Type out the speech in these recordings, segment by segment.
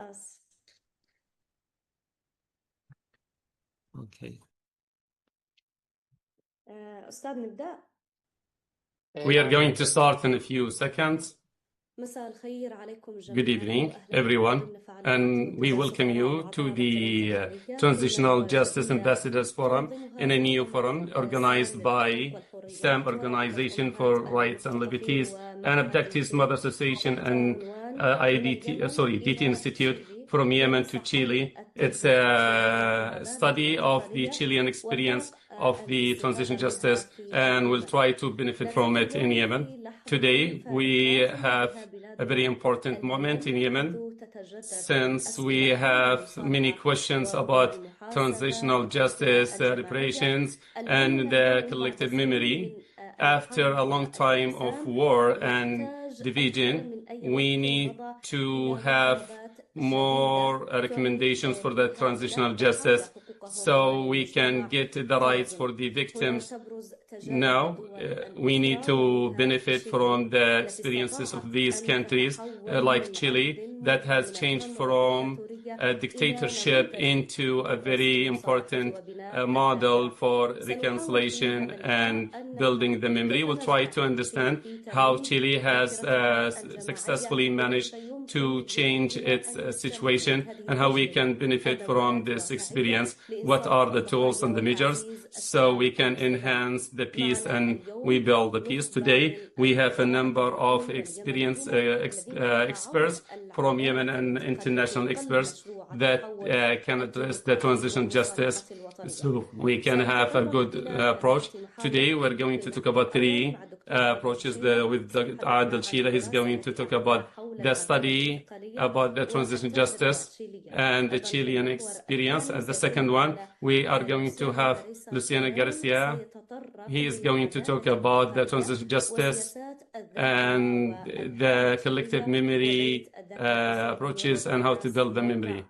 Okay. أستاذ نبدأ. We are going to start in a few seconds. مساء الخير عليكم جميعا. Good evening, everyone, and we welcome you to the Transitional Justice Ambassadors Forum in a new forum organized by SAM Organization for Rights and Liberties and Abductees Mothers Association and DT Institute from Yemen to Chile. It's a study of the Chilean experience of the transition justice, and we'll try to benefit from it in Yemen. Today, we have a very important moment in Yemen, since we have many questions about transitional justice, reparations, and the collective memory. After a long time of war and division, we need to have more recommendations for the transitional justice so we can get the rights for the victims. Now, we need to benefit from the experiences of these countries, like Chile, that has changed from a dictatorship into a very important model for reconciliation and building the memory. We'll try to understand how Chile has successfully managed to change its situation and how we can benefit from this experience. What are the tools and the measures so we can enhance the peace and we build the peace? Today, we have a number of experienced experts from Yemen and international experts that can address the transition justice so we can have a good approach. Today, we're going to talk about three approaches. With Adel Sheila, he's going to talk about the study about the transition justice and the Chilean experience. As the second one, we are going to have Luciana Garcia. He is going to talk about the transition justice and the collective memory approaches and how to build the memory.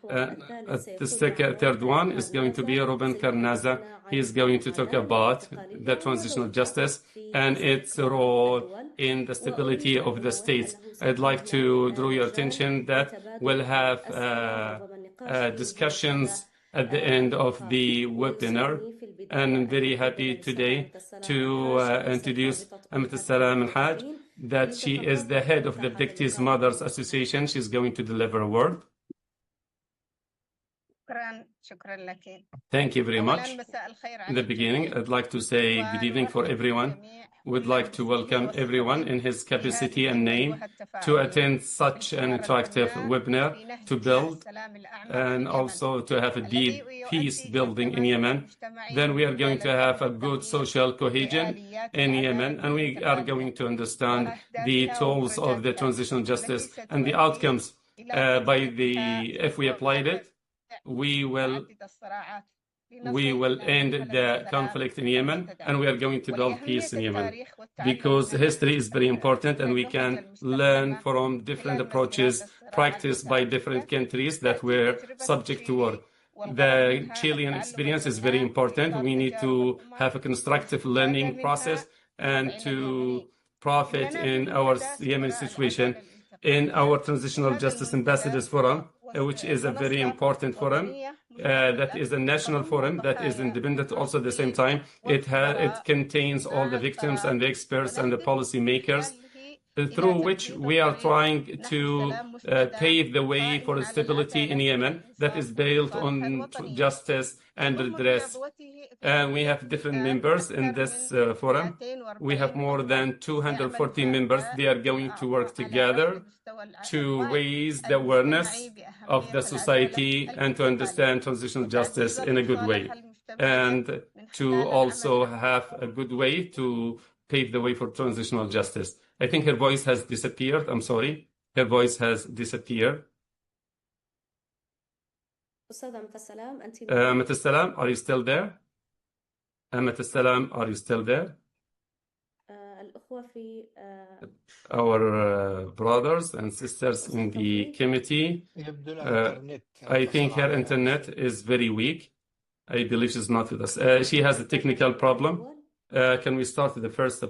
The third one is going to be Ruben Carnaza. He is going to talk about the transitional justice and its role in the stability of the states. I'd like to draw your attention that we'll have discussions at the end of the webinar. And I'm very happy today to introduce Amit Salam Al-Haj, that she is the head of the Abductees Mothers Association. She's going to deliver a word. Thank you very much. In the beginning, I'd like to say good evening for everyone. We'd like to welcome everyone in his capacity and name to attend such an interactive webinar to build and also to have a deep peace building in Yemen. Then we are going to have a good social cohesion in Yemen, and we are going to understand the tools of the transitional justice and the outcomes if we applied it. We will end the conflict in Yemen, and we are going to build peace in Yemen, because history is very important and we can learn from different approaches practiced by different countries that were subject to war. The Chilean experience is very important. We need to have a constructive learning process and to profit in our Yemen situation. In our Transitional Justice Ambassadors Forum, which is a very important forum, that is a national forum that is independent also at the same time. It contains all the victims and the experts and the policy makers, through which we are trying to pave the way for stability in Yemen that is built on justice and redress. And we have different members in this forum. We have more than 240 members. They are going to work together to raise the awareness of the society and to understand transitional justice in a good way, and to also have a good way to pave the way for transitional justice. I think her voice has disappeared. I'm sorry. Her voice has disappeared. Amit Salam, are you still there? Amit Salam, are you still there? Our brothers and sisters in the committee, I think her internet is very weak. I believe she's not with us. She has a technical problem. Can we start with the first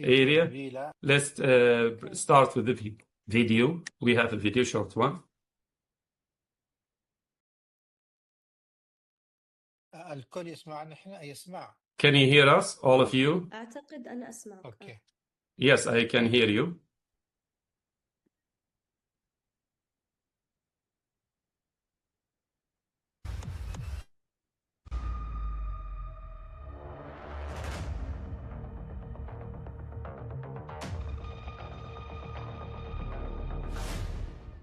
area? Let's start with the video. We have a video, short one. الكل يسمعنا احنا يسمع. Can you hear us, all of you? أعتقد أن أسمعك. اوكي. Yes, I can hear you.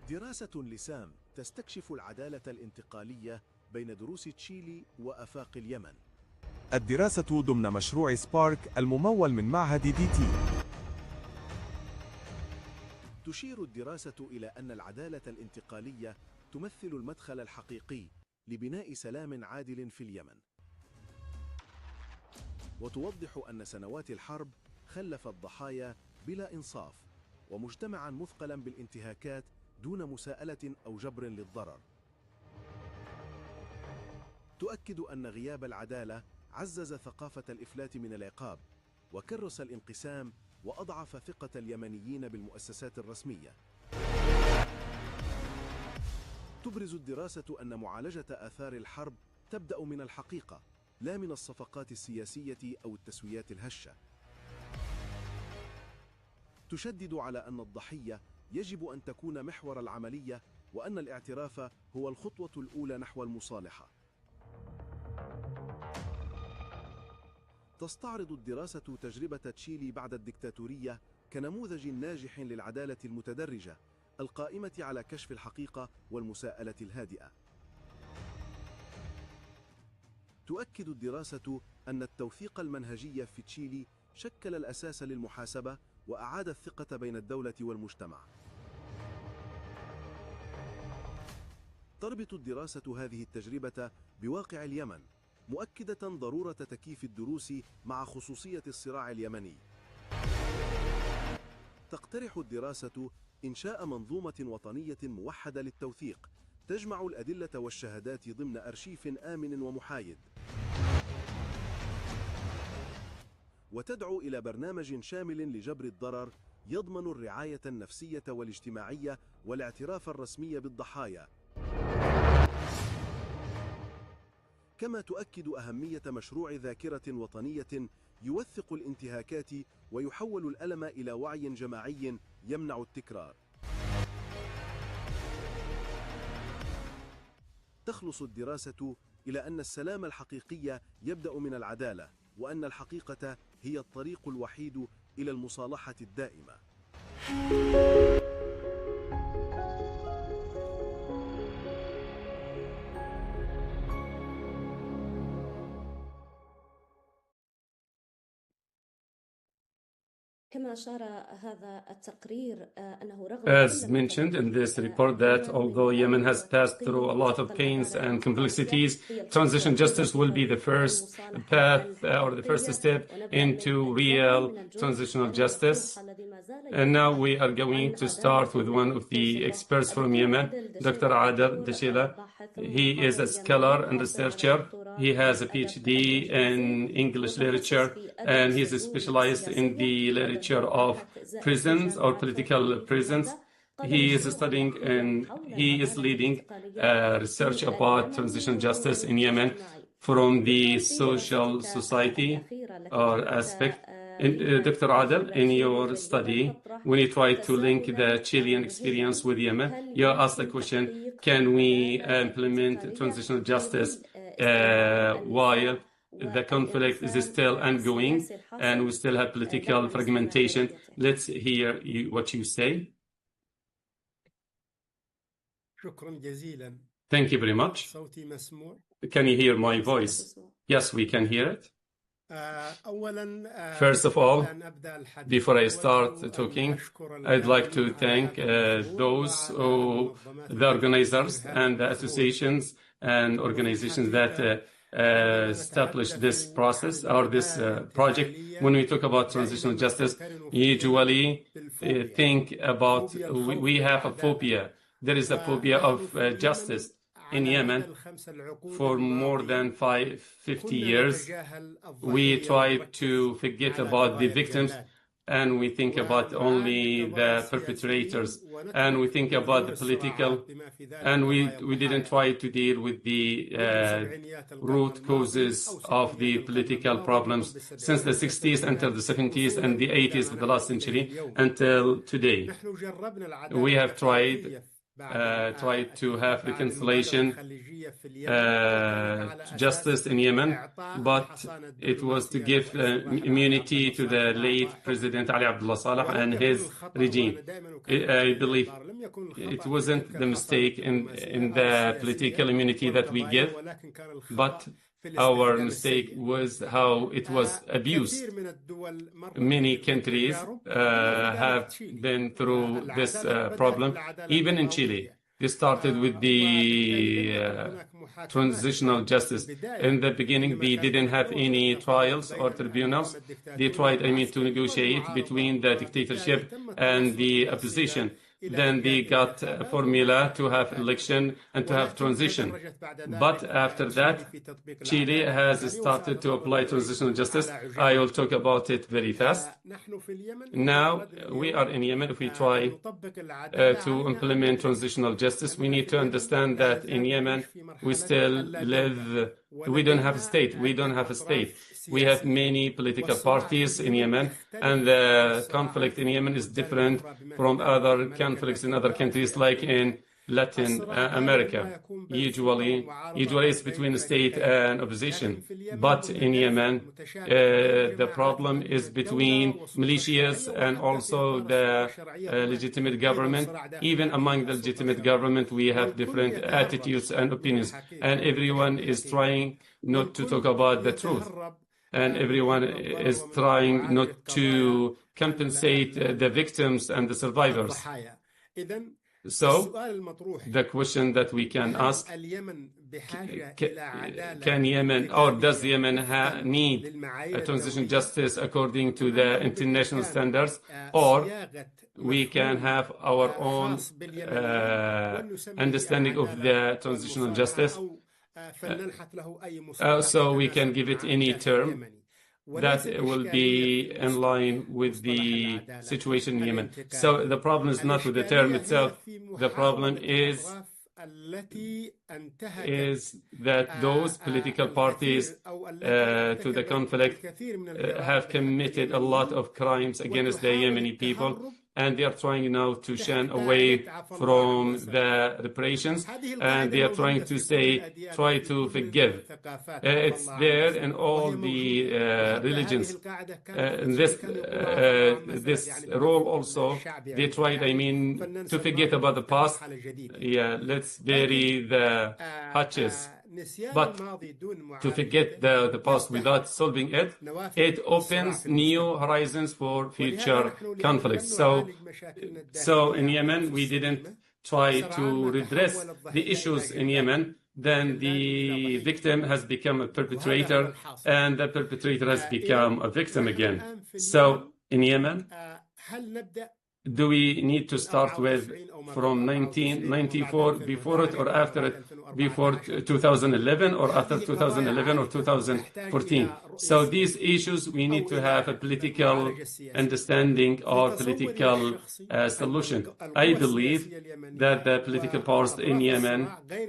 دراسة لسام تستكشف العدالة الانتقالية بين دروس تشيلي وآفاق اليمن. الدراسة ضمن مشروع سبارك الممول من معهد DT. تشير الدراسة إلى أن العدالة الانتقالية تمثل المدخل الحقيقي لبناء سلام عادل في اليمن، وتوضح أن سنوات الحرب خلفت ضحايا بلا إنصاف ومجتمعا مثقلا بالانتهاكات دون مساءلة أو جبر للضرر. تؤكد أن غياب العدالة عزز ثقافة الإفلات من العقاب وكرس الانقسام وأضعف ثقة اليمنيين بالمؤسسات الرسمية. تبرز الدراسة أن معالجة آثار الحرب تبدأ من الحقيقة لا من الصفقات السياسية أو التسويات الهشة. تشدد على أن الضحية يجب أن تكون محور العملية وأن الاعتراف هو الخطوة الأولى نحو المصالحة. تستعرض الدراسة تجربة تشيلي بعد الدكتاتورية كنموذج ناجح للعدالة المتدرجة القائمة على كشف الحقيقة والمساءلة الهادئة. تؤكد الدراسة أن التوثيق المنهجي في تشيلي شكل الأساس للمحاسبة وأعاد الثقة بين الدولة والمجتمع. تربط الدراسة هذه التجربة بواقع اليمن، مؤكدة ضرورة تكييف الدروس مع خصوصية الصراع اليمني. تقترح الدراسة إنشاء منظومة وطنية موحدة للتوثيق تجمع الأدلة والشهادات ضمن أرشيف آمن ومحايد، وتدعو إلى برنامج شامل لجبر الضرر يضمن الرعاية النفسية والاجتماعية والاعتراف الرسمي بالضحايا. كما تؤكد أهمية مشروع ذاكرة وطنية يوثق الانتهاكات ويحول الألم إلى وعي جماعي يمنع التكرار. تخلص الدراسة إلى أن السلام الحقيقي يبدأ من العدالة، وأن الحقيقة هي الطريق الوحيد إلى المصالحة الدائمة. كما أشار هذا التقرير أنه رغم As mentioned in this report that although Yemen has passed through a lot of pains and complexities, transition justice will be the first path or the first step into real transitional justice. And now we are going to start with one of the experts from Yemen, Dr. Adel Deshela. He is a scholar and researcher. He has a PhD in English literature, and he is specialized in the literature of prisons or political prisons. He is studying and he is leading research about transitional justice in Yemen from the social society or aspect. Dr. Adel, in your study, when you try to link the Chilean experience with Yemen, you asked the question, can we implement transitional justice while the conflict is still ongoing and we still have political fragmentation? Let's hear what you say. Thank you very much. Can you hear my voice? Yes, we can hear it. First of all, before I start talking, I'd like to thank the organizers and the associations and organizations that established this process or this project. When we talk about transitional justice, usually think about we have a phobia. There is a phobia of justice in Yemen. For more than 50 years, we try to forget about the victims. and we think about only the perpetrators, and we think about the political, and we didn't try to deal with the root causes of the political problems since the 60s until the 70s and the 80s of the last century until today. We have tried to have reconciliation, justice in Yemen, but it was to give immunity to the late President Ali Abdullah Saleh and his regime. I believe it wasn't the mistake in the political immunity that we give, but our mistake was how it was abused. Many countries have been through this problem, even in Chile. They started with the transitional justice. In the beginning, they didn't have any trials or tribunals. They tried, to negotiate between the dictatorship and the opposition. Then they got a formula to have election and to have transition. But after that, Chile has started to apply transitional justice. I will talk about it very fast. Now, we are in Yemen. If we try to implement transitional justice, we need to understand that in Yemen, we still live, we don't have a state. We don't have a state. We have many political parties in Yemen, and the conflict in Yemen is different from other conflicts in other countries, like in Latin America. Usually it's between the state and opposition. But in Yemen, the problem is between militias and also the legitimate government. Even among the legitimate government, we have different attitudes and opinions, and everyone is trying not to talk about the truth. And everyone is trying not to compensate the victims and the survivors. So, the question that we can ask, can Yemen, or does Yemen need a transition justice according to the international standards, or we can have our own understanding of the transitional justice? So we can give it any term that will be in line with the situation in Yemen. So the problem is not with the term itself. The problem is that those political parties to the conflict have committed a lot of crimes against the Yemeni people, and they are trying now to shun away from the reparations, and they are trying to try to forgive. It's there in all the religions. In this role also, they tried, to forget about the past. Yeah, let's bury the hatches. But to forget the past without solving it, it opens new horizons for future conflicts. So in Yemen, we didn't try to redress the issues in Yemen. Then the victim has become a perpetrator, and the perpetrator has become a victim again. So in Yemen, do we need to start with from 1994, before it or after it, before 2011 or after 2011 or 2014? So these issues, we need to have a political understanding or political solution. I believe that the political powers in Yemen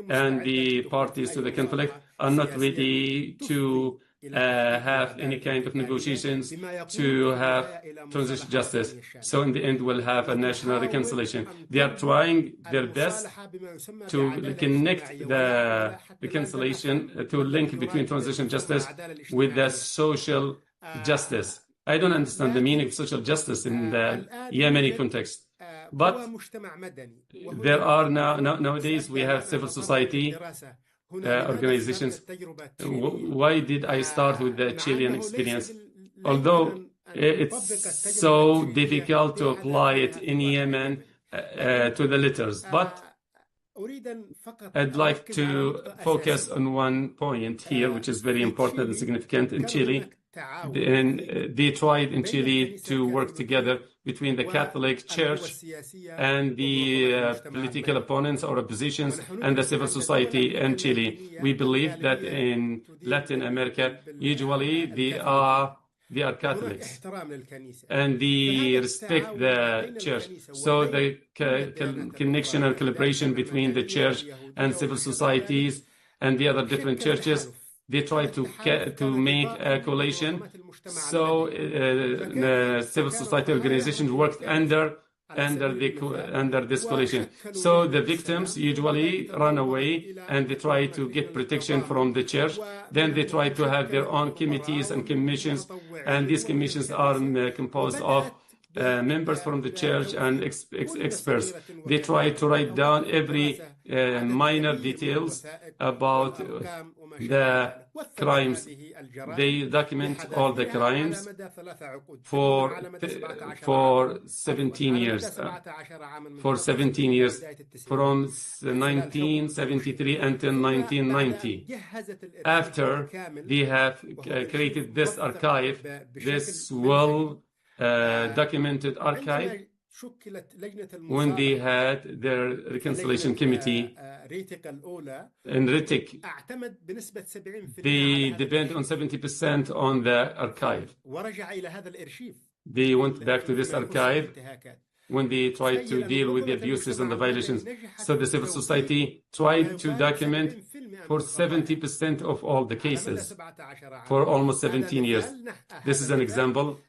and the parties to the conflict are not ready to have any kind of negotiations to have transition justice. So in the end, we'll have a national reconciliation. They are trying their best to connect the reconciliation, to link between transition justice with the social justice. I don't understand the meaning of social justice in the Yemeni context. But there are nowadays we have civil society organizations. Why did I start with the Chilean experience? Although it's so difficult to apply it in Yemen to the letters, but I'd like to focus on one point here, which is very important and significant in Chile. And they tried in Chile to work together between the Catholic Church and the political opponents or oppositions and the civil society in Chile. We believe that in Latin America, usually they are they are Catholics, and they respect the church. So the connection and collaboration between the church and civil societies and the other different churches, they try to make a coalition. So the civil society organizations worked under this coalition. So the victims usually run away and they try to get protection from the church. Then they try to have their own committees and commissions, and these commissions are composed of members from the church and experts. They try to write down every minor details about the crimes. They document all the crimes for 17 years. For 17 years, from 1973 until 1990. After they have created this archive, this well-documented archive, when they had their reconciliation committee in RITIC, they depend on 70% on the archive. They went back to this archive when they tried to deal with the abuses and the violations. So the civil society tried to document for 70% of all the cases for almost 17 years. This is an example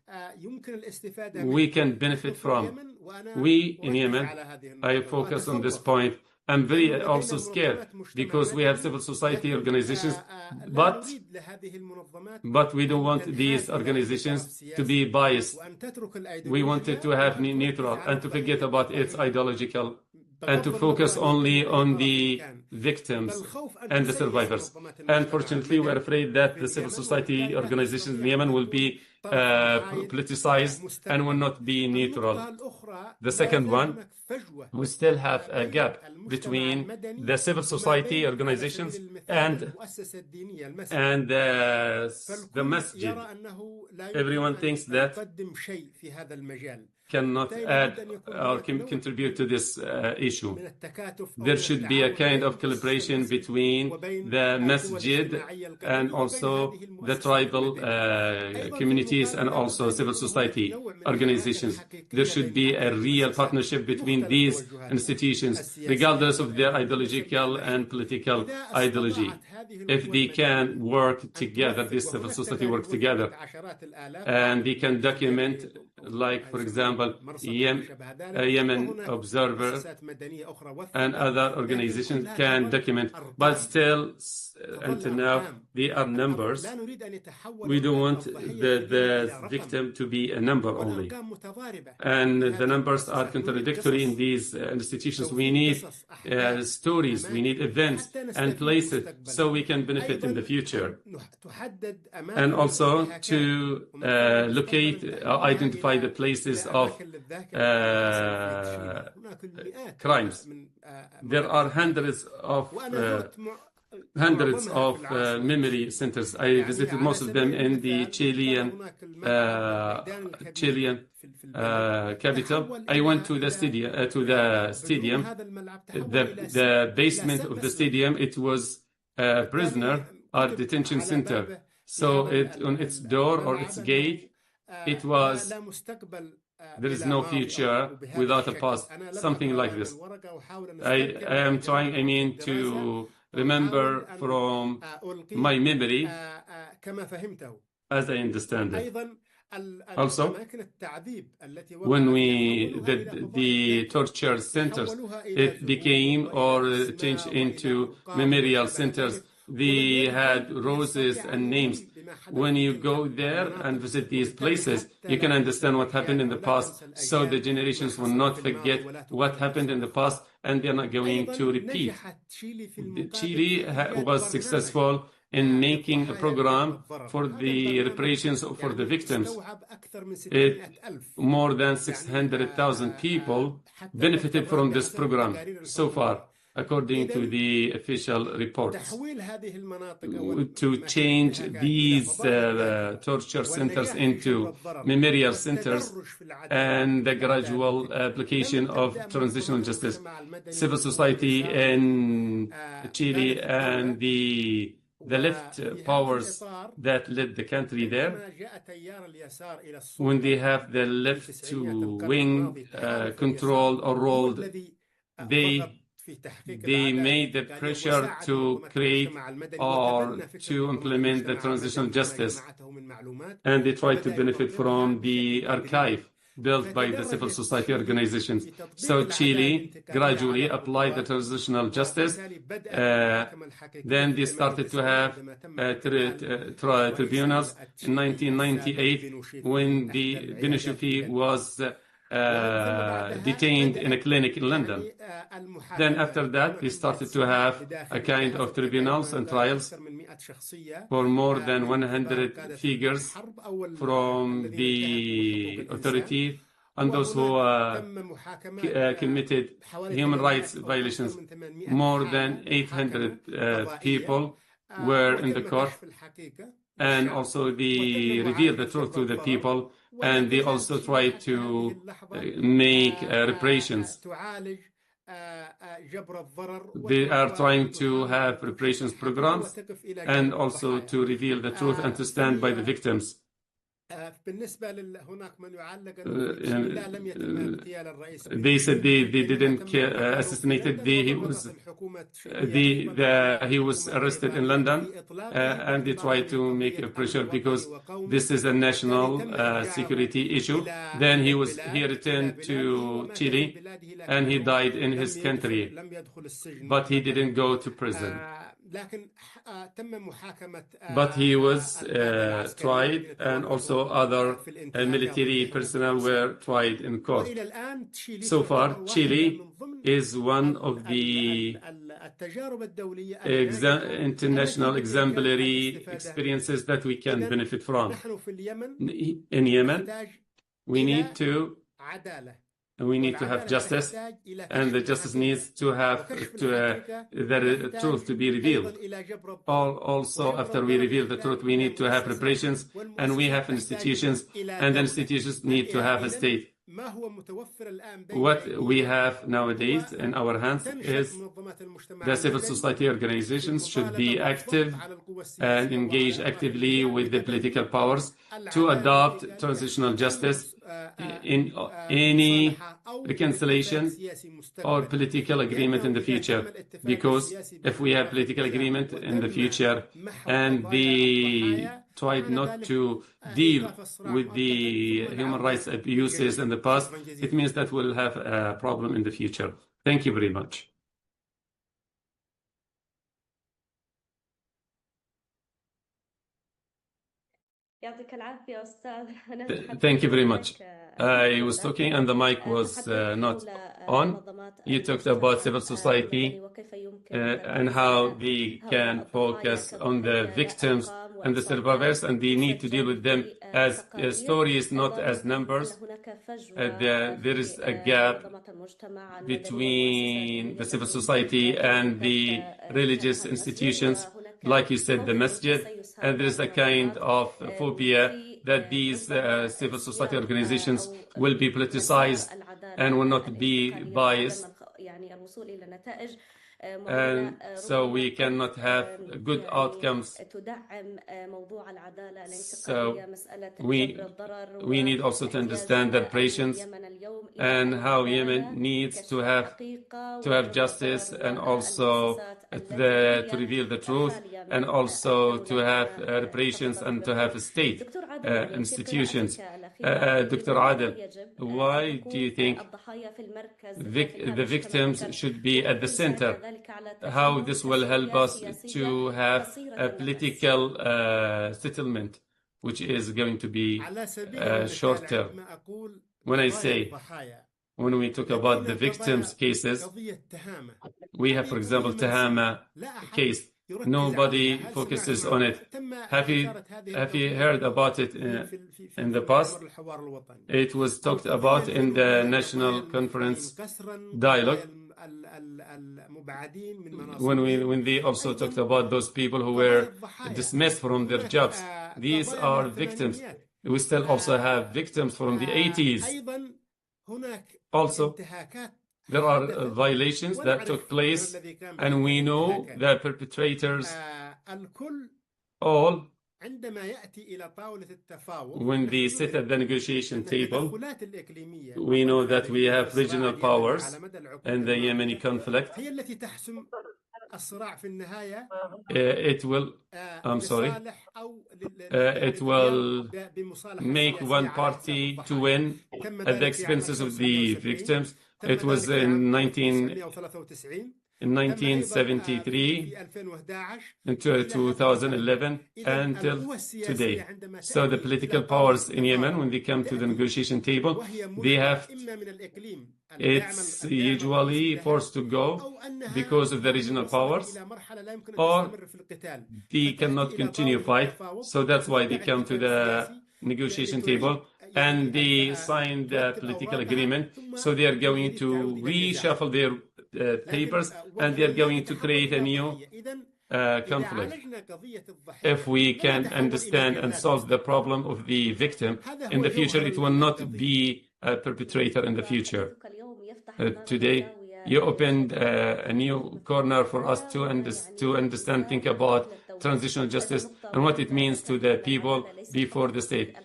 we can benefit from. We in Yemen, I focus on this point. I'm very also scared because we have civil society organizations, but we don't want these organizations to be biased. We wanted to have neutral and to forget about its ideological and to focus only on the victims and the survivors. Unfortunately, we're afraid that the civil society organizations in Yemen will be politicized and will not be neutral. The second one, we still have a gap between the civil society organizations and the masjid. Everyone thinks that cannot add or contribute to this issue. There should be a kind of collaboration between the masjid and also the tribal communities and also civil society organizations. There should be a real partnership between these institutions, regardless of their ideological and political ideology. If they can work together, this civil society work together, and they can document, like, for example, Yemen Observer and other organizations can document, but still, until now, they are numbers. We don't want the victim to be a number only. And the numbers are contradictory in these institutions. We need stories, we need events and places so we can benefit in the future. And also to locate, identify the places of crimes. There are hundreds of memory centers. I visited most of them in the Chilean capital. I went to the stadium. The basement of the stadium, it was a prisoner or detention center. So on its door or its gate, it was, there is no future without a past, something like this. I am trying, to remember from my memory as I understand it. Also, when we did the torture centers, it became or changed into memorial centers. They had roses and names. When you go there and visit these places, you can understand what happened in the past, so the generations will not forget what happened in the past and they're not going to repeat. Chile was successful in making a program for the reparations for the victims. More than 600,000 people benefited from this program so far, according to the official reports. To change these torture centers into memorial centers and the gradual application of transitional justice. Civil society in Chile and the the left powers that led the country there, when they have the left wing controlled or ruled, they made the pressure to create or to implement the transitional justice, and they tried to benefit from the archive built by the civil society organizations. So Chile gradually applied the transitional justice. Then they started to have tribunals in 1998 when the Benishufi was detained in a clinic in London. Then after that, they started to have a kind of tribunals and trials for more than 100 figures from the authority and those who committed human rights violations. More than 800 people were in the court, and also they revealed the truth to the people, and they also tried to make reparations. They are trying to have reparations programs and also to reveal the truth and to stand by the victims. They said they didn't assassinate. He was arrested in London, and they tried to make a pressure because this is a national security issue. Then he returned to Chile, and he died in his country, but he didn't go to prison. But he was tried, and also other military personnel were tried in court. So far, Chile is one of the international exemplary experiences that we can benefit from. In Yemen, we need to have justice, and the justice needs to have the truth to be revealed. Also, after we reveal the truth, we need to have reparations, and we have institutions, and the institutions need to have a state. What we have nowadays in our hands is the civil society organizations should be active and engage actively with the political powers to adopt transitional justice in any reconciliation or political agreement in the future. Because if we have political agreement in the future and they tried not to deal with the human rights abuses in the past, it means that we'll have a problem in the future. Thank you very much. Thank you very much. I was talking and the mic was not on. You talked about civil society and how they can focus on the victims and the survivors, and they need to deal with them as stories, not as numbers. There is a gap between the civil society and the religious institutions, like you said, the masjid, and there is a kind of phobia that these civil society organizations will be politicized and will not be biased. And so we cannot have good outcomes. So we need also to understand the reparations and how Yemen needs to have justice, and also to reveal the truth, and also to have reparations and to have state institutions. Dr. Adel, why do you think the victims should be at the center? How this will help us to have a political settlement, which is going to be short term? When we talk about the victims' cases, we have, for example, Tahama case. Nobody focuses on it. Have you heard about it in the past? It was talked about in the National Conference dialogue, when they also talked about those people who were dismissed from their jobs. These are victims. We still also have victims from the 80s. Also, There are violations that took place, and we know the perpetrators all. When they sit at the negotiation table, we know that we have regional powers in the Yemeni conflict. It will, I'm sorry, it will make one party to win at the expenses of the victims. It was in 1973 until 2011 until today. So the political powers in Yemen, when they come to the negotiation table, they have, it's usually forced to go because of the regional powers, or they cannot continue fight. So that's why they come to the negotiation table and they sign the political agreement. So they are going to reshuffle their papers, and they are going to create a new conflict. If we can understand and solve the problem of the victim in the future, it will not be a perpetrator in the future. Today, you opened a new corner for us to understand, think about transitional justice and what it means to the people before the state.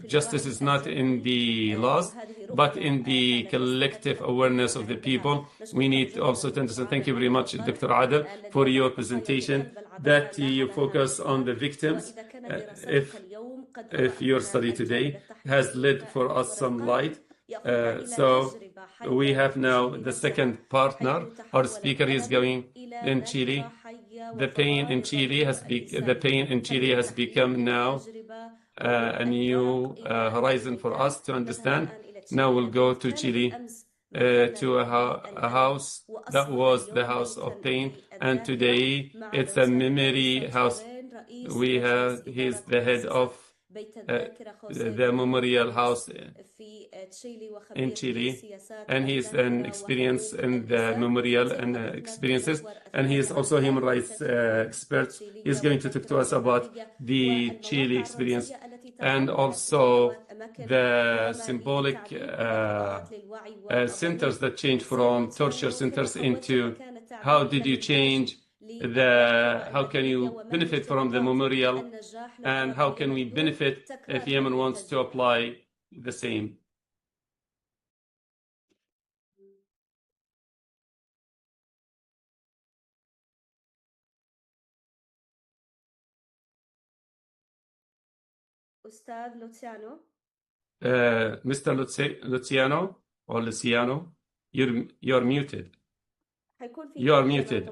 Justice is not in the laws, but in the collective awareness of the people. We need also to understand. Thank you very much, Dr. Adel, for your presentation, that you focus on the victims. If your study today has led for us some light, so we have now the second partner. Our speaker is going in Chile. The pain in Chile has become now a new horizon for us to understand. Now we'll go to Chile, to a house that was the house of pain, and today it's a memory house. He's the head of the memorial house in Chile, and he's an experience in the memorial and experiences, and he is also a human rights expert. He's going to talk to us about the Chile experience and also the symbolic centers that change from torture centers into how did you change how can you benefit from the memorial, and how can we benefit if Yemen wants to apply the same. Mr. Luciano or Luciano, you're muted. You are muted.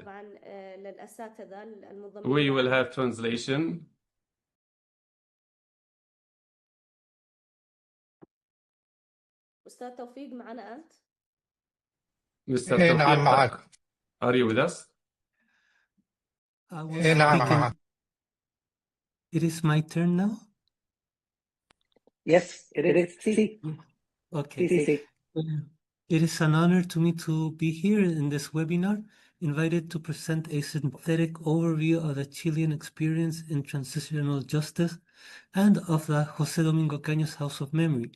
We will have translation. أستاذ توفيق معنا أنت؟ Mr. Tawfiq, are you with us? It is my turn now? Yes, it is. Okay. It is an honor to me to be here in this webinar, invited to present a synthetic overview of the Chilean experience in transitional justice and of the José Domingo Caño's House of Memory,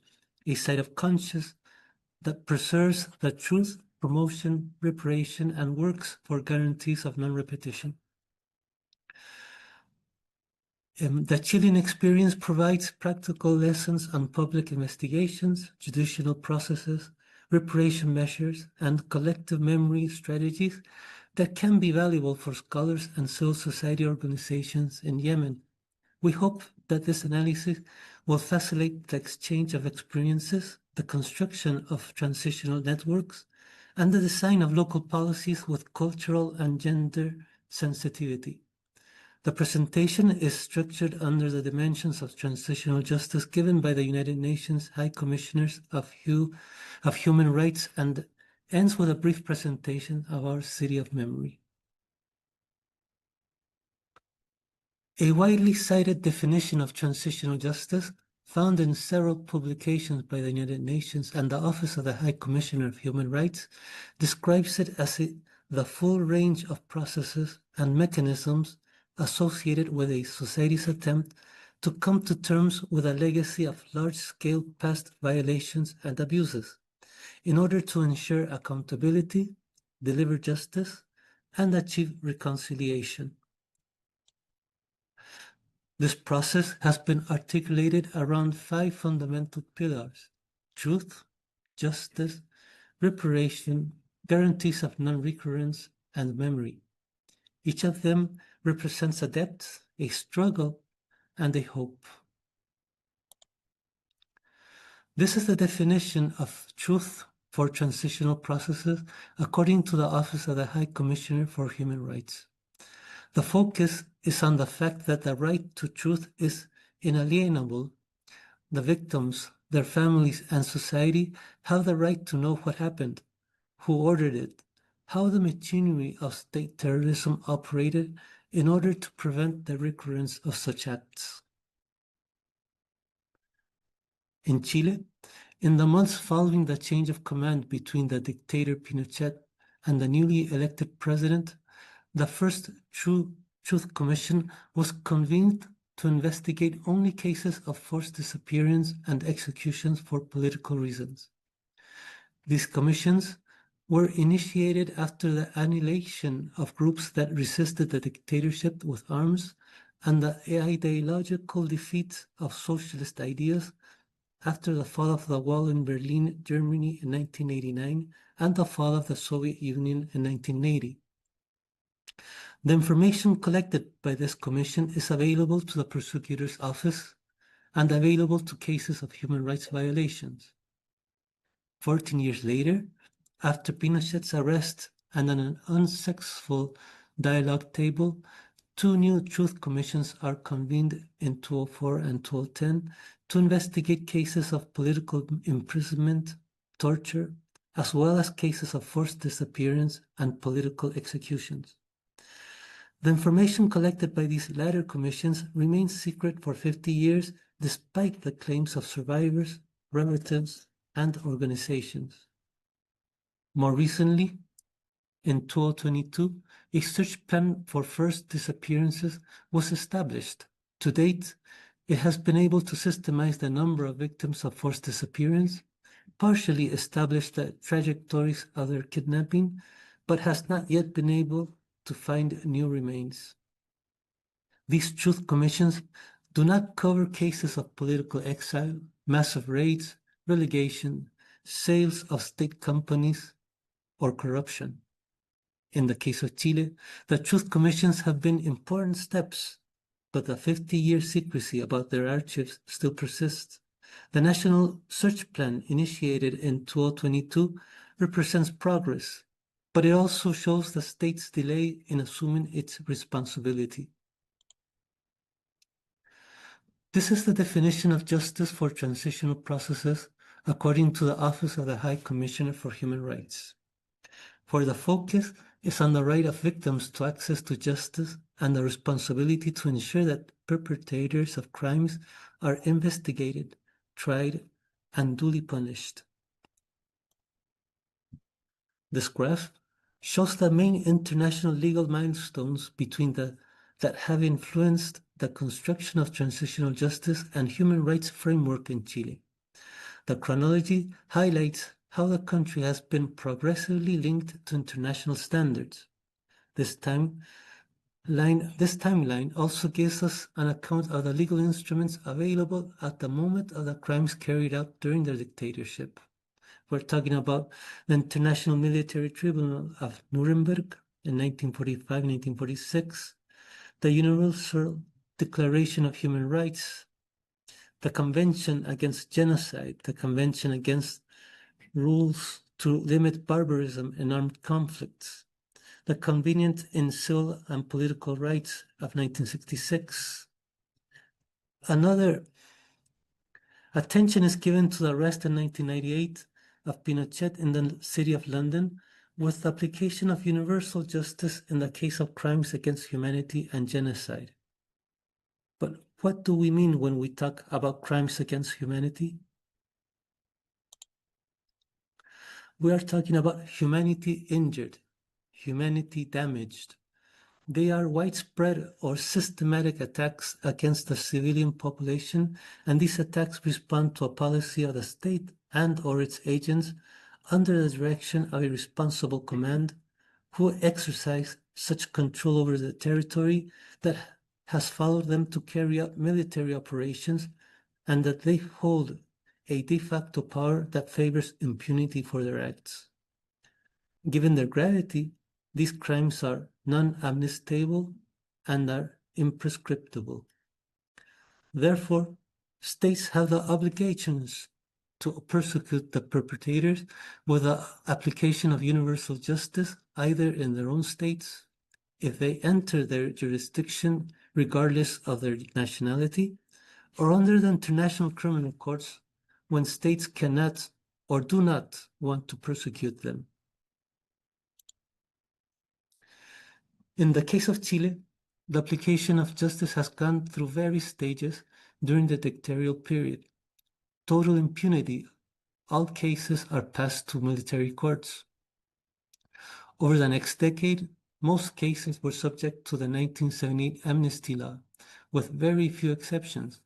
a site of conscience that preserves the truth, promotion, reparation, and works for guarantees of non-repetition. The Chilean experience provides practical lessons on public investigations, judicial processes, reparation measures, and collective memory strategies that can be valuable for scholars and civil society organizations in Yemen. We hope that this analysis will facilitate the exchange of experiences, the construction of transitional networks, and the design of local policies with cultural and gender sensitivity. The presentation is structured under the dimensions of transitional justice given by the United Nations High Commissioners of Human Rights and ends with a brief presentation of our City of Memory. A widely cited definition of transitional justice, found in several publications by the United Nations and the Office of the High Commissioner of Human Rights, describes it as the full range of processes and mechanisms associated with a society's attempt to come to terms with a legacy of large-scale past violations and abuses. in order to ensure accountability, deliver justice, and achieve reconciliation. This process has been articulated around 5 fundamental pillars: truth, justice, reparation, guarantees of non-recurrence, and memory. Each of them represents a depth, a struggle, and a hope. This is the definition of truth for transitional processes according to the Office of the High Commissioner for Human Rights. The focus is on the fact that the right to truth is inalienable. The victims, their families, and society have the right to know what happened, who ordered it, how the machinery of state terrorism operated in order to prevent the recurrence of such acts. In Chile, in the months following the change of command between the dictator Pinochet and the newly elected president, the first Truth Commission was convened to investigate only cases of forced disappearance and executions for political reasons. These commissions were initiated after the annihilation of groups that resisted the dictatorship with arms and the ideological defeat of socialist ideas after the fall of the wall in Berlin, Germany in 1989 and the fall of the Soviet Union in 1980. The information collected by this commission is available to the prosecutor's office and available to cases of human rights violations. 14 years later, after Pinochet's arrest and an unsuccessful dialogue table, 2 new truth commissions are convened in 2004 and 2010 to investigate cases of political imprisonment, torture, as well as cases of forced disappearance and political executions. The information collected by these latter commissions remains secret for 50 years, despite the claims of survivors, relatives, and organizations. More recently, in 2022, a search plan for forced disappearances was established. To date, it has been able to systemize the number of victims of forced disappearance, partially establish the trajectories of their kidnapping, but has not yet been able to find new remains. These truth commissions do not cover cases of political exile, massive raids, relegation, sales of state companies, or corruption. In the case of Chile, the truth commissions have been important steps, but the 50-year secrecy about their archives still persists. The National Search Plan initiated in 2022 represents progress, but it also shows the state's delay in assuming its responsibility. This is the definition of justice for transitional processes according to the Office of the High Commissioner for Human Rights, where the focus is on the right of victims to access to justice and the responsibility to ensure that perpetrators of crimes are investigated, tried, and duly punished. This graph shows the main international legal milestones that have influenced the construction of transitional justice and human rights framework in Chile. The chronology highlights how the country has been progressively linked to international standards. This timeline also gives us an account of the legal instruments available at the moment of the crimes carried out during the dictatorship. We're talking about the International Military Tribunal of Nuremberg in 1945-1946, the Universal Declaration of Human Rights, the Convention Against Genocide, the Convention Against Rules to Limit Barbarism in Armed Conflicts, the Convention in Civil and Political Rights of 1966. Another attention is given to the arrest in 1998 of Pinochet in the city of London, with the application of universal justice in the case of crimes against humanity and genocide. But what do we mean when we talk about crimes against humanity? We are talking about humanity injured, humanity damaged. They are widespread or systematic attacks against the civilian population, and these attacks respond to a policy of the state and or its agents under the direction of a responsible command who exercise such control over the territory that has followed them to carry out military operations, and that they hold a de facto power that favors impunity for their acts. Given their gravity, these crimes are non-amnestiable and are imprescriptible. Therefore, states have the obligations to persecute the perpetrators with the application of universal justice, either in their own states, if they enter their jurisdiction regardless of their nationality, or under the international criminal courts when states cannot or do not want to persecute them. In the case of Chile, the application of justice has gone through various stages during the dictatorial period. Total impunity, all cases are passed to military courts. Over the next decade, most cases were subject to the 1978 amnesty law, with very few exceptions.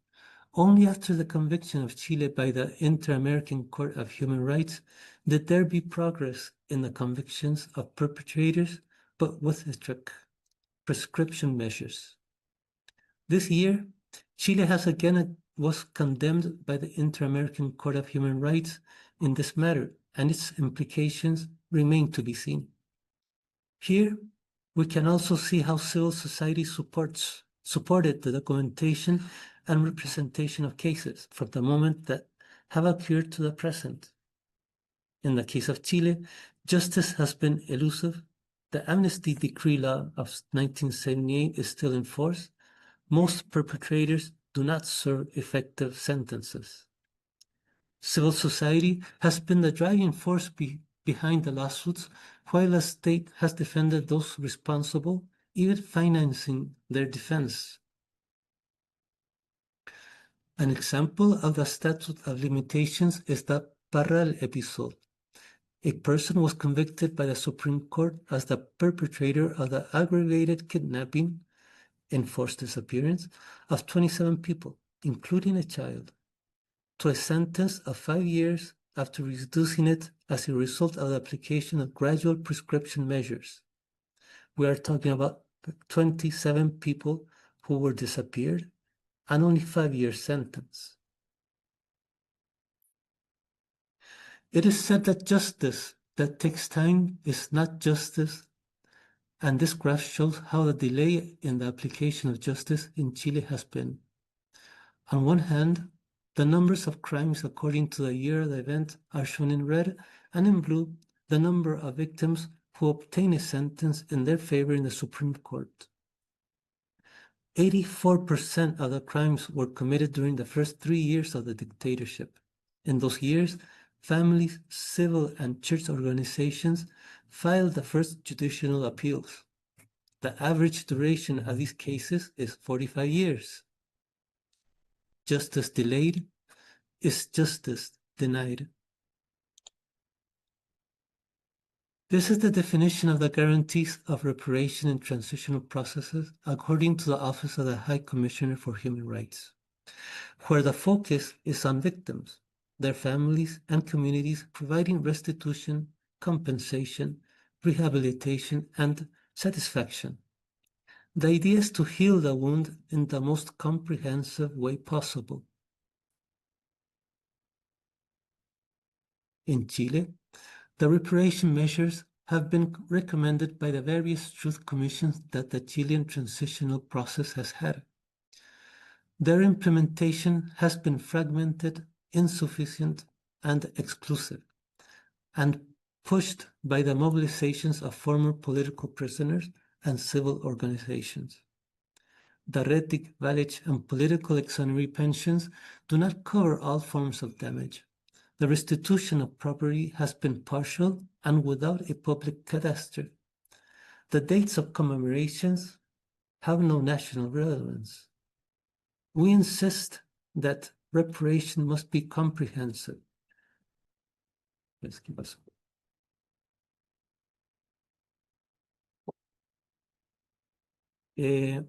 Only after the conviction of Chile by the Inter-American Court of Human Rights did there be progress in the convictions of perpetrators, but with strict prescription measures. This year, Chile has again was condemned by the Inter-American Court of Human Rights in this matter, and its implications remain to be seen. Here, we can also see how civil society supported the documentation and representation of cases from the moment that have occurred to the present. In the case of Chile, justice has been elusive. The amnesty decree law of 1978 is still in force. Most perpetrators do not serve effective sentences. Civil society has been the driving force behind the lawsuits, while the state has defended those responsible, even financing their defense. An example of the statute of limitations is the Parral episode. A person was convicted by the Supreme Court as the perpetrator of the aggravated kidnapping, enforced disappearance, of 27 people, including a child, to a sentence of 5 years after reducing it as a result of the application of gradual prescription measures. We are talking about 27 people who were disappeared and only 5-year sentence. It is said that justice that takes time is not justice, and this graph shows how the delay in the application of justice in Chile has been. On one hand, the numbers of crimes according to the year of the event are shown in red, and in blue, the number of victims who obtain a sentence in their favor in the Supreme Court. 84% of the crimes were committed during the first 3 years of the dictatorship. In those years, families, civil and church organizations filed the first judicial appeals. The average duration of these cases is 45 years. Justice delayed is justice denied. This is the definition of the guarantees of reparation in transitional processes according to the Office of the High Commissioner for Human Rights, where the focus is on victims, their families and communities, providing restitution, compensation, rehabilitation, and satisfaction. The idea is to heal the wound in the most comprehensive way possible. In Chile, the reparation measures have been recommended by the various truth commissions that the Chilean transitional process has had. Their implementation has been fragmented, insufficient, and exclusive, and pushed by the mobilizations of former political prisoners and civil organizations. The Retic, Valech, and political exonerary pensions do not cover all forms of damage. The restitution of property has been partial and without a public catastrophe. The dates of commemorations have no national relevance. We insist that reparation must be comprehensive.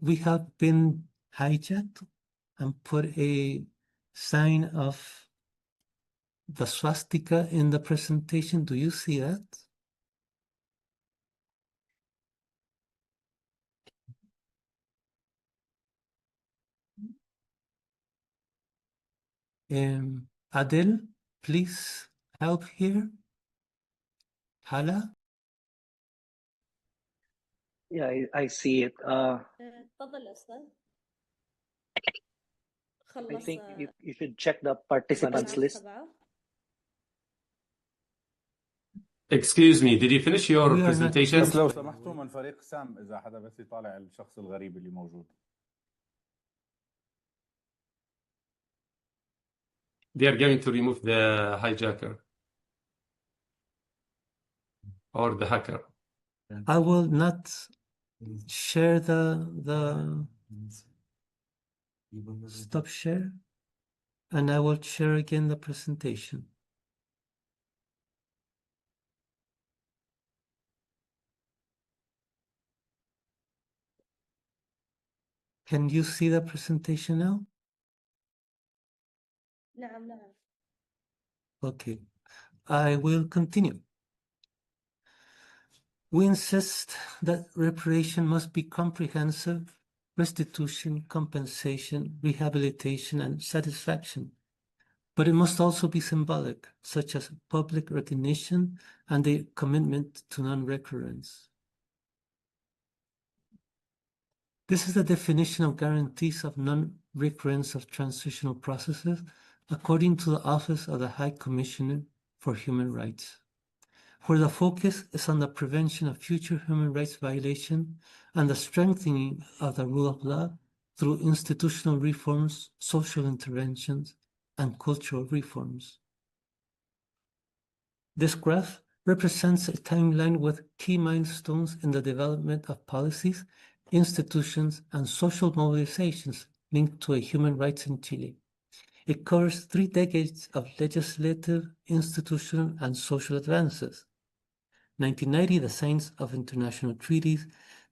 We have been hijacked and put a sign of the swastika in the presentation. Do you see that? Adil, please help here. Hala? Yeah, I see it. تفضل يا أستاذ. I خلص think you should check the participants list. Excuse me, did you finish your We are not presentation? sure. بس لو سمحتوا من فريق سام إذا حدا بس يطالع الشخص الغريب اللي موجود. They are going to remove the hijacker or the hacker. I will not share the stop share, and I will share again the presentation. Can you see the presentation now? نعم نعم. Okay, I will continue. We insist that reparation must be comprehensive, restitution, compensation, rehabilitation, and satisfaction. But it must also be symbolic, such as public recognition and a commitment to non-recurrence. This is the definition of guarantees of non-recurrence of transitional processes according to the Office of the High Commissioner for Human Rights, where the focus is on the prevention of future human rights violation and the strengthening of the rule of law through institutional reforms, social interventions, and cultural reforms. This graph represents a timeline with key milestones in the development of policies, institutions, and social mobilizations linked to human rights in Chile. It covers 3 decades of legislative, institutional, and social advances. 1990, the signs of international treaties,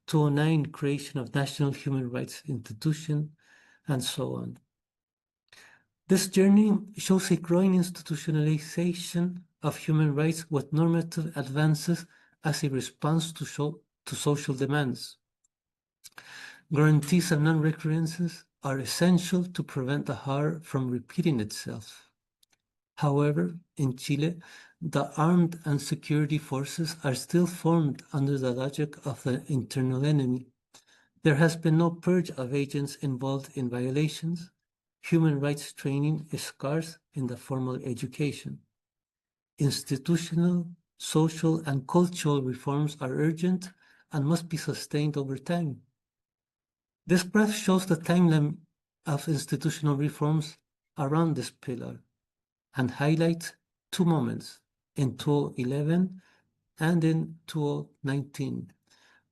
2009, creation of national human rights institution, and so on. This journey shows a growing institutionalization of human rights with normative advances as a response to social demands. Guarantees of non-recurrences are essential to prevent the harm from repeating itself. However, in Chile, the armed and security forces are still formed under the logic of the internal enemy. There has been no purge of agents involved in violations. Human rights training is scarce in the formal education. Institutional, social, and cultural reforms are urgent and must be sustained over time. This graph shows the timeline of institutional reforms around this pillar and highlights 2 moments, in 2011 and in 2019,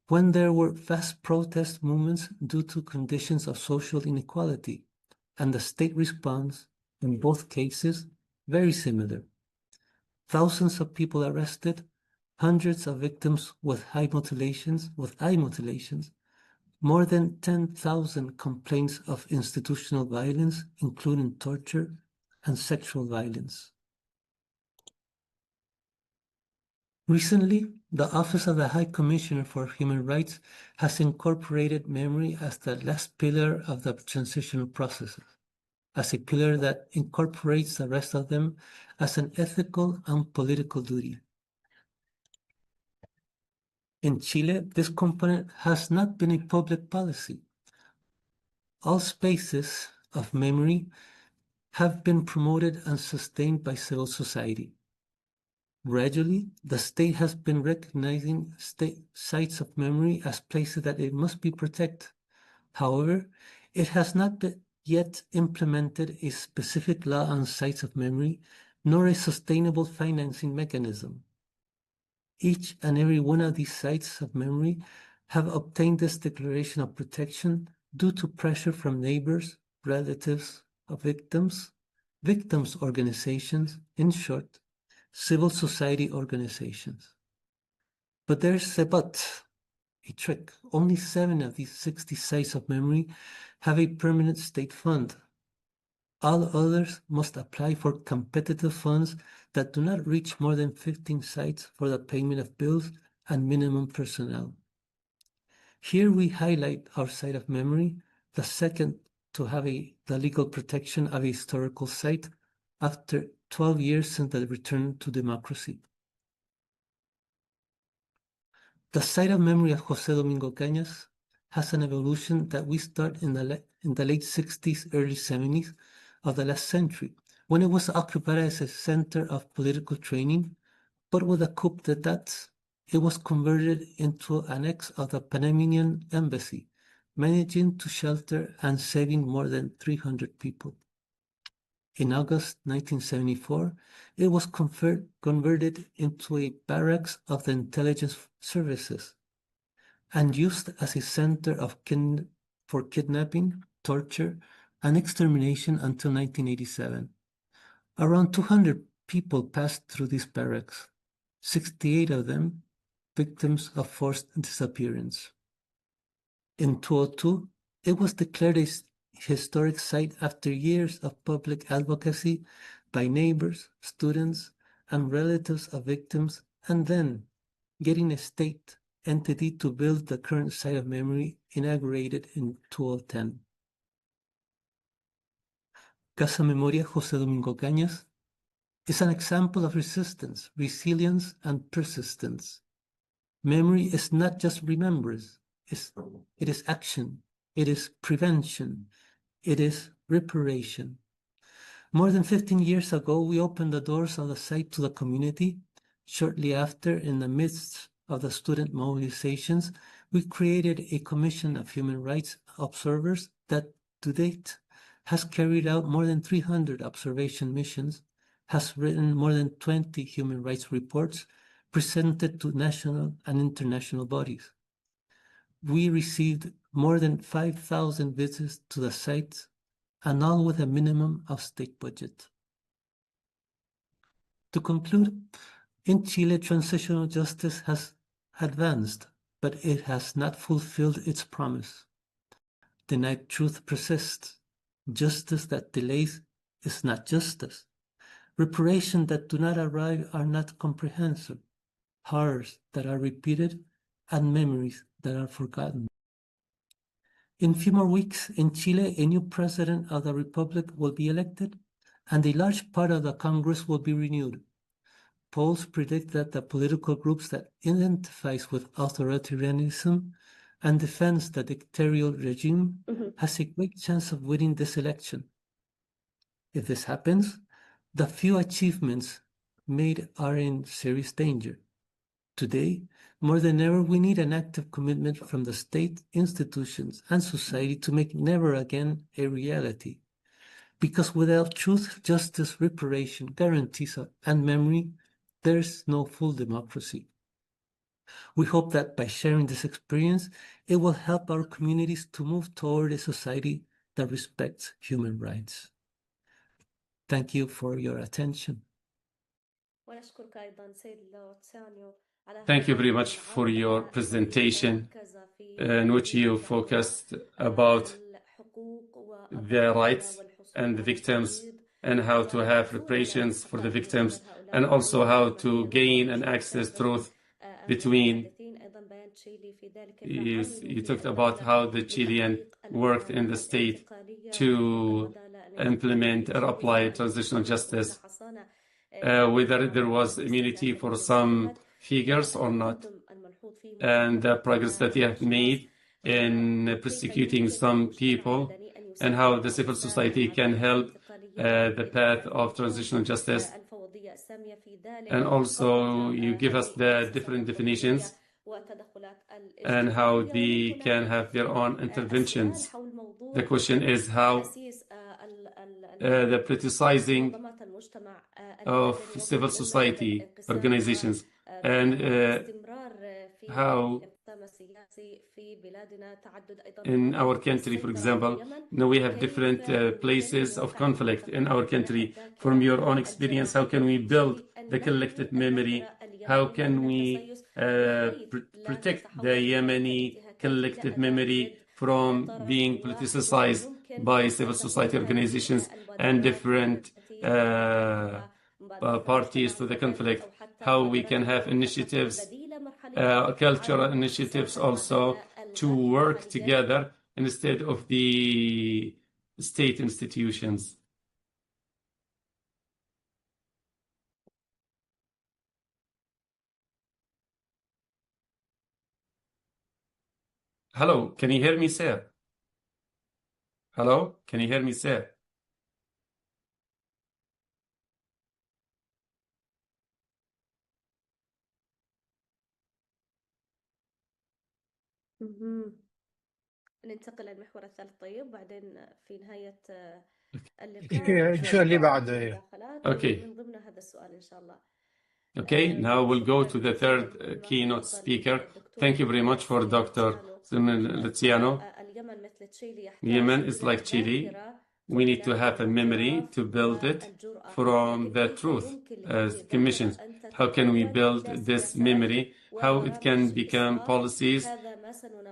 when there were vast protest movements due to conditions of social inequality, and the state response, in both cases, very similar. Thousands of people arrested, hundreds of victims with eye mutilations, more than 10,000 complaints of institutional violence, including torture and sexual violence. Recently, the Office of the High Commissioner for Human Rights has incorporated memory as the last pillar of the transitional processes, as a pillar that incorporates the rest of them as an ethical and political duty. In Chile, this component has not been a public policy. All spaces of memory have been promoted and sustained by civil society. Gradually, the state has been recognizing sites of memory as places that it must be protected. However, it has not yet implemented a specific law on sites of memory, nor a sustainable financing mechanism. Each and every one of these sites of memory have obtained this declaration of protection due to pressure from neighbors, relatives of victims, victims' organizations, in short, civil society organizations. But there's a but, a trick. Only 7 of these 60 sites of memory have a permanent state fund. All others must apply for competitive funds that do not reach more than 15 sites for the payment of bills and minimum personnel. Here we highlight our site of memory, the second to have the legal protection of a historical site after 12 years since the return to democracy. The site of memory of José Domingo Cañas has an evolution that we start in the late 60s, early 70s of the last century, when it was occupied as a center of political training, but with a coup d'etat, it was converted into an annex of the Panamanian embassy, managing to shelter and saving more than 300 people. In August 1974, it was converted into a barracks of the intelligence services and used as a center for kidnapping, torture, and extermination until 1987. Around 200 people passed through these barracks, 68 of them victims of forced disappearance. In 2002, it was declared a historic site after years of public advocacy by neighbors, students, and relatives of victims, and then getting a state entity to build the current site of memory inaugurated in 2010. Casa Memoria José Domingo Cañas is an example of resistance, resilience, and persistence. Memory is not just remembrance, it is action, it is prevention, it is reparation. More than 15 years ago, we opened the doors of the site to the community. Shortly after, in the midst of the student mobilizations, we created a commission of human rights observers that, to date, has carried out more than 300 observation missions, has written more than 20 human rights reports presented to national and international bodies. We received more than 5,000 visits to the site, and all with a minimum of state budget. To conclude, in Chile, transitional justice has advanced, but it has not fulfilled its promise. Denied truth persists. Justice that delays is not justice. Reparation that do not arrive are not comprehensive. Horrors that are repeated and memories that are forgotten. In few more weeks, in Chile, a new president of the republic will be elected, and a large part of the Congress will be renewed. Polls predict that the political groups that identifies with authoritarianism and defends the dictatorial regime has a great chance of winning this election. If this happens, the few achievements made are in serious danger. Today, more than ever, we need an active commitment from the state, institutions, and society to make never again a reality. Because without truth, justice, reparation, guarantees, and memory, there's no full democracy. We hope that by sharing this experience, it will help our communities to move toward a society that respects human rights. Thank you for your attention. Thank you very much for your presentation in which you focused about the rights and the victims and how to have reparations for the victims and also how to gain and access truth between. You talked about how the Chilean worked in the state to implement or apply transitional justice, whether there was immunity for some figures or not, and the progress that you have made in prosecuting some people, and how the civil society can help the path of transitional justice. And also you give us the different definitions and how they can have their own interventions. The question is how the politicizing of civil society organizations and how in our country, for example, now we have different places of conflict in our country. From your own experience, how can we build the collective memory? How can we protect the Yemeni collective memory from being politicized by civil society organizations and different parties to the conflict, how we can have initiatives, cultural initiatives also, to work together instead of the state institutions. Hello, can you hear me, sir? Hello, can you hear me, sir? ننتقل للمحور الثالث. طيب بعدين في نهاية شو اللي بعده؟ Okay. من ضمن هذا السؤال إن شاء الله. Okay, now we'll go to the third keynote speaker. Thank you very much for Dr. Luciano. Yemen is like Chile. We need to have a memory to build it from the truth as commissions. How can we build this memory? How it can become policies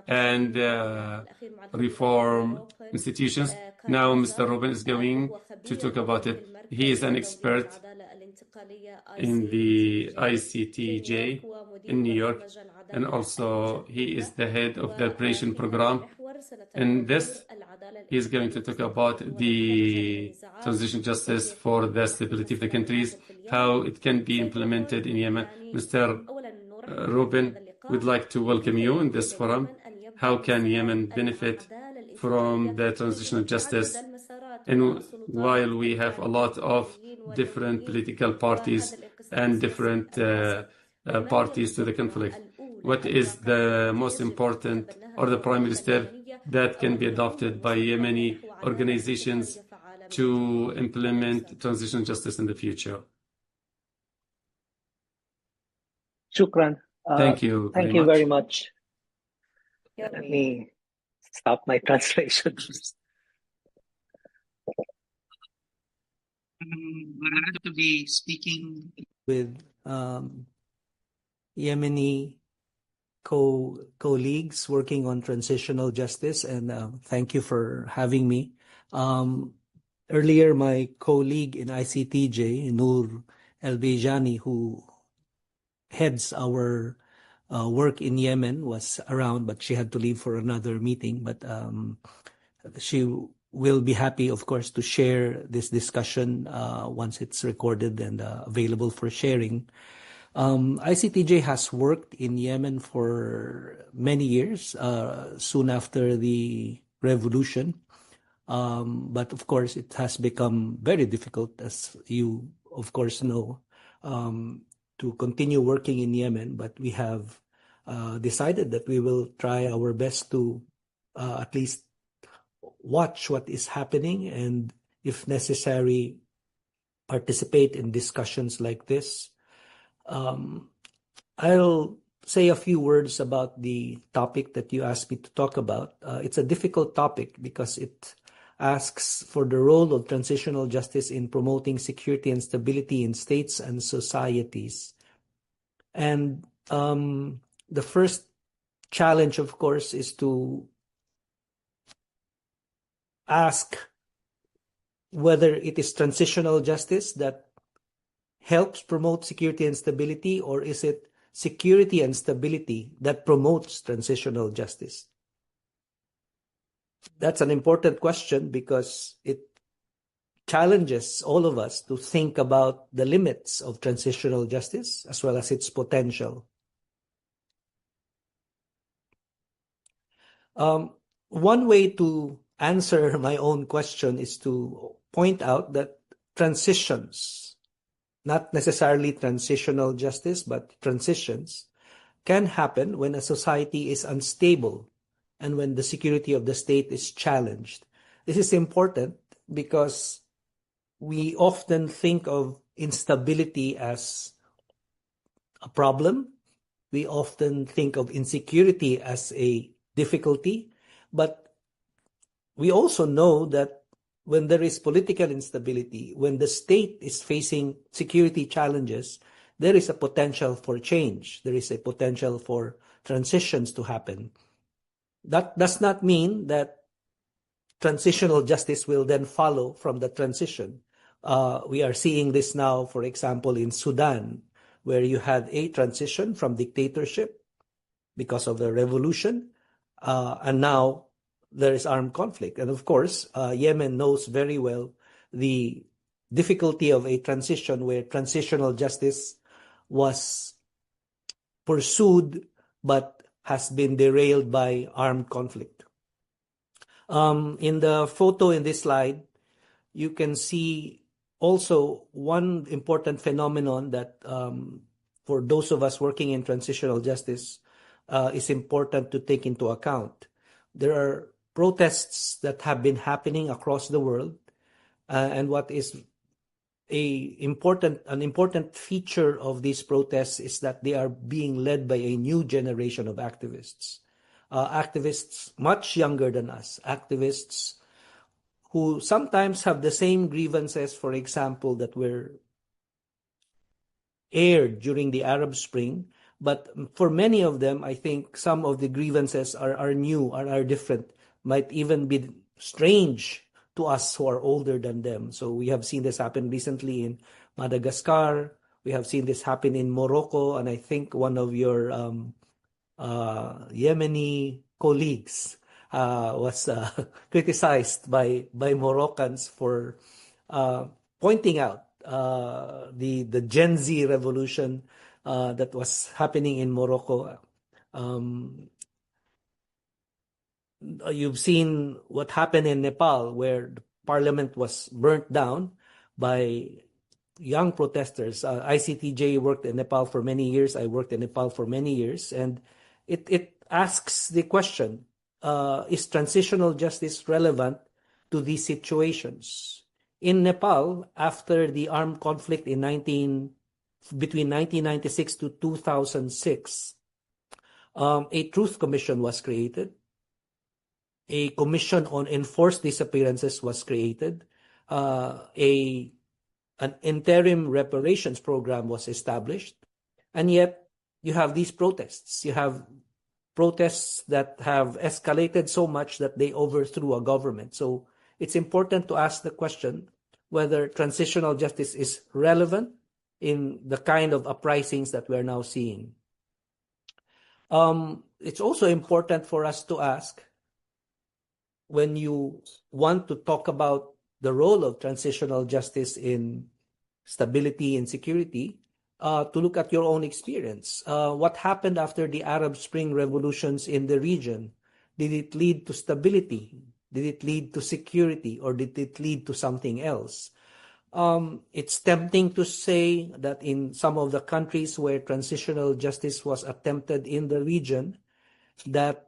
and reform institutions. Now Mr. Ruben is going to talk about it. He is an expert in the ICTJ in New York, and also he is the head of the operation program. In this, he is going to talk about the transition justice for the stability of the countries, how it can be implemented in Yemen. Mr. Ruben, we'd like to welcome you in this forum. How can Yemen benefit from the transitional justice? And while we have a lot of different political parties and different parties to the conflict, what is the most important or the primary step that can be adopted by Yemeni organizations to implement transitional justice in the future? Shukran. Thank you. Thank you very much. Let me stop my translation. We're going to be speaking with Yemeni colleagues working on transitional justice, and thank you for having me. Earlier, my colleague in ICTJ, Noor El-Bejani, who heads our work in Yemen, was around, but she had to leave for another meeting. But she will be happy, of course, to share this discussion once it's recorded and available for sharing. ICTJ has worked in Yemen for many years, soon after the revolution. But of course, it has become very difficult, as you, of course, know, to continue working in Yemen. But we have decided that we will try our best to at least watch what is happening and, if necessary, participate in discussions like this. I'll say a few words about the topic that you asked me to talk about. It's a difficult topic because it asks for the role of transitional justice in promoting security and stability in states and societies. And the first challenge, of course, is to ask whether it is transitional justice that helps promote security and stability, or is it security and stability that promotes transitional justice? That's an important question because it challenges all of us to think about the limits of transitional justice as well as its potential. One way to answer my own question is to point out that transitions, not necessarily transitional justice, but transitions, can happen when a society is unstable and when the security of the state is challenged. This is important because we often think of instability as a problem. We often think of insecurity as a difficulty, but we also know that when there is political instability, when the state is facing security challenges, there is a potential for change. There is a potential for transitions to happen. That does not mean that transitional justice will then follow from the transition. We are seeing this now, for example, in Sudan, where you had a transition from dictatorship because of the revolution, and now there is armed conflict. And of course, Yemen knows very well the difficulty of a transition where transitional justice was pursued but has been derailed by armed conflict. In the photo in this slide, you can see also one important phenomenon that for those of us working in transitional justice is important to take into account. There are protests that have been happening across the world, and what is an important feature of these protests is that they are being led by a new generation of activists. Activists much younger than us, activists who sometimes have the same grievances, for example, that were aired during the Arab Spring. But for many of them, I think some of the grievances are new, are different, might even be strange to us who are older than them. So we have seen this happen recently in Madagascar. We have seen this happen in Morocco. And I think one of your Yemeni colleagues was criticized by Moroccans for pointing out the Gen Z revolution that was happening in Morocco. You've seen what happened in Nepal, where the parliament was burnt down by young protesters. ICTJ worked in Nepal for many years. I worked in Nepal for many years. And it asks the question, is transitional justice relevant to these situations? In Nepal, after the armed conflict between 1996 to 2006, a truth commission was created. A commission on enforced disappearances was created. An interim reparations program was established. And yet, you have these protests. You have protests that have escalated so much that they overthrew a government. So it's important to ask the question whether transitional justice is relevant in the kind of uprisings that we're now seeing. It's also important for us to ask, when you want to talk about the role of transitional justice in stability and security, to look at your own experience. What happened after the Arab Spring revolutions in the region? Did it lead to stability? Did it lead to security? Or did it lead to something else? It's tempting to say that in some of the countries where transitional justice was attempted in the region, that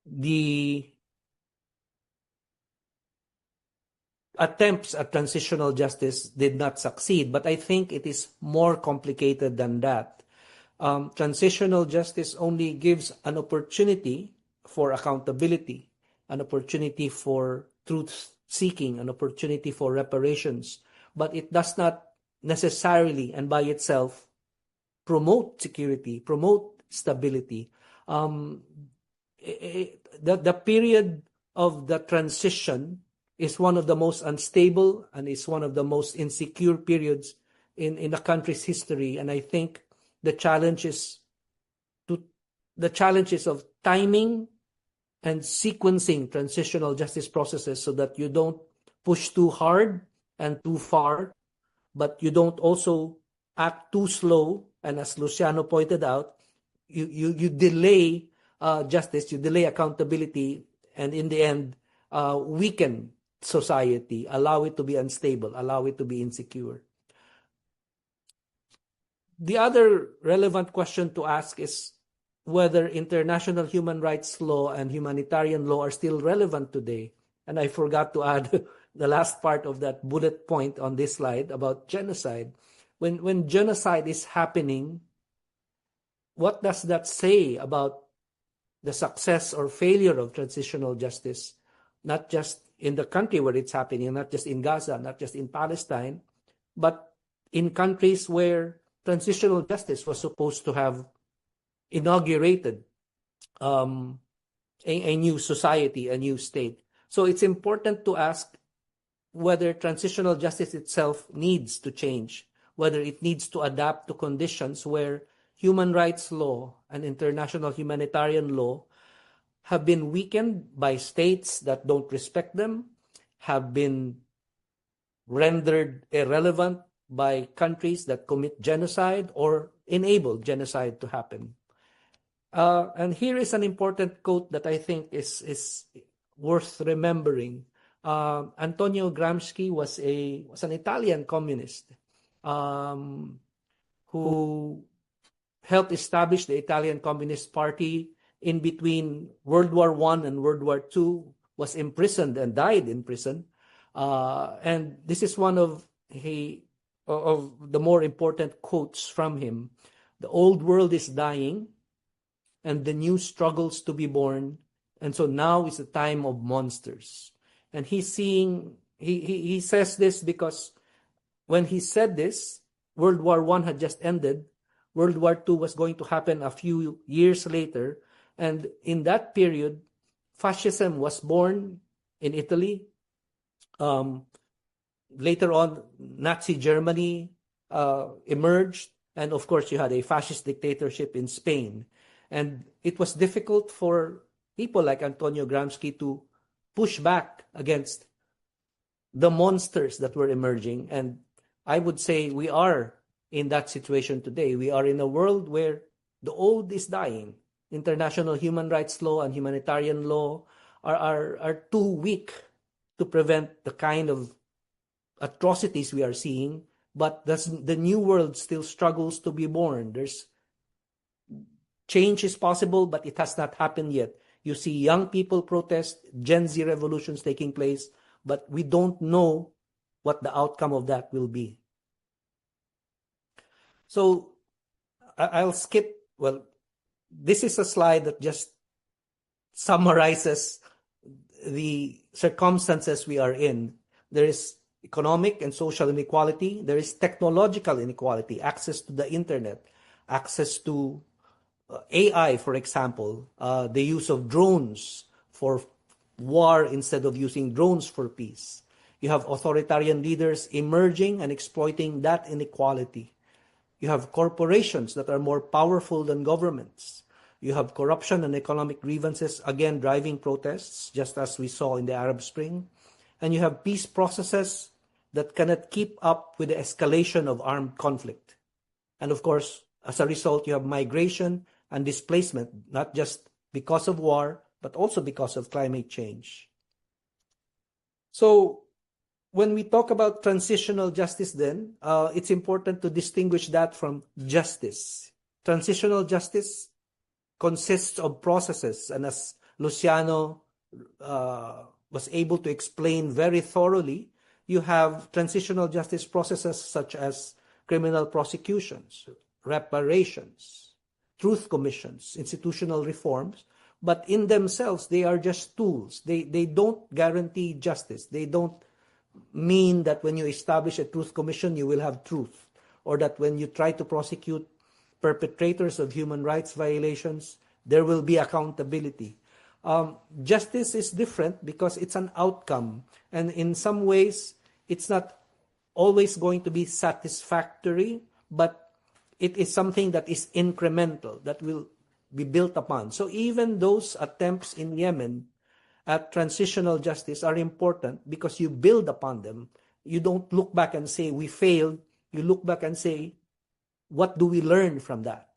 the attempts at transitional justice did not succeed. But I think it is more complicated than that. Transitional justice only gives an opportunity for accountability, an opportunity for truth-seeking, an opportunity for reparations. But it does not necessarily and by itself promote security, promote stability. The period of the transition is one of the most unstable and is one of the most insecure periods in a country's history. And I think the challenges of timing and sequencing transitional justice processes so that you don't push too hard and too far, but you don't also act too slow. And as Luciano pointed out, you delay justice, you delay accountability, and in the end, weaken society, allow it to be unstable, allow it to be insecure. The other relevant question to ask is whether international human rights law and humanitarian law are still relevant today. And I forgot to add the last part of that bullet point on this slide about genocide. When genocide is happening, what does that say about the success or failure of transitional justice, not just in the country where it's happening, not just in Gaza, not just in Palestine, but in countries where transitional justice was supposed to have inaugurated a new society, a new state. So it's important to ask whether transitional justice itself needs to change, whether it needs to adapt to conditions where human rights law and international humanitarian law have been weakened by states that don't respect them, have been rendered irrelevant by countries that commit genocide or enable genocide to happen. And here is an important quote that I think is worth remembering. Antonio Gramsci was an Italian communist who helped establish the Italian Communist Party in between World War I and World War II, was imprisoned and died in prison. And this is one of the more important quotes from him. The old world is dying, and the new struggles to be born. And so now is the time of monsters. And he says this because when he said this, World War I had just ended. World War II was going to happen a few years later. And in that period, fascism was born in Italy. Later on, Nazi Germany emerged. And of course, you had a fascist dictatorship in Spain. And it was difficult for people like Antonio Gramsci to push back against the monsters that were emerging. And I would say we are in that situation today. We are in a world where the old is dying. International human rights law and humanitarian law are too weak to prevent the kind of atrocities we are seeing. But the new world still struggles to be born. Change is possible, but it has not happened yet. You see young people protest, Gen Z revolutions taking place, but we don't know what the outcome of that will be. So I'll skip, this is a slide that just summarizes the circumstances we are in. There is economic and social inequality. There is technological inequality, access to the internet, access to AI, for example, the use of drones for war instead of using drones for peace. You have authoritarian leaders emerging and exploiting that inequality. You have corporations that are more powerful than governments. You have corruption and economic grievances, again, driving protests, just as we saw in the Arab Spring. And you have peace processes that cannot keep up with the escalation of armed conflict. And of course, as a result, you have migration and displacement, not just because of war, but also because of climate change. So when we talk about transitional justice then, it's important to distinguish that from justice. Transitional justice consists of processes, and as Luciano was able to explain very thoroughly, you have transitional justice processes such as criminal prosecutions, reparations, truth commissions, institutional reforms, but in themselves, they are just tools. They don't guarantee justice. They don't mean that when you establish a truth commission, you will have truth, or that when you try to prosecute perpetrators of human rights violations, there will be accountability. Justice is different because it's an outcome, and in some ways, it's not always going to be satisfactory, but it is something that is incremental, that will be built upon. So even those attempts in Yemen at transitional justice are important because you build upon them. You don't look back and say, we failed. You look back and say, what do we learn from that?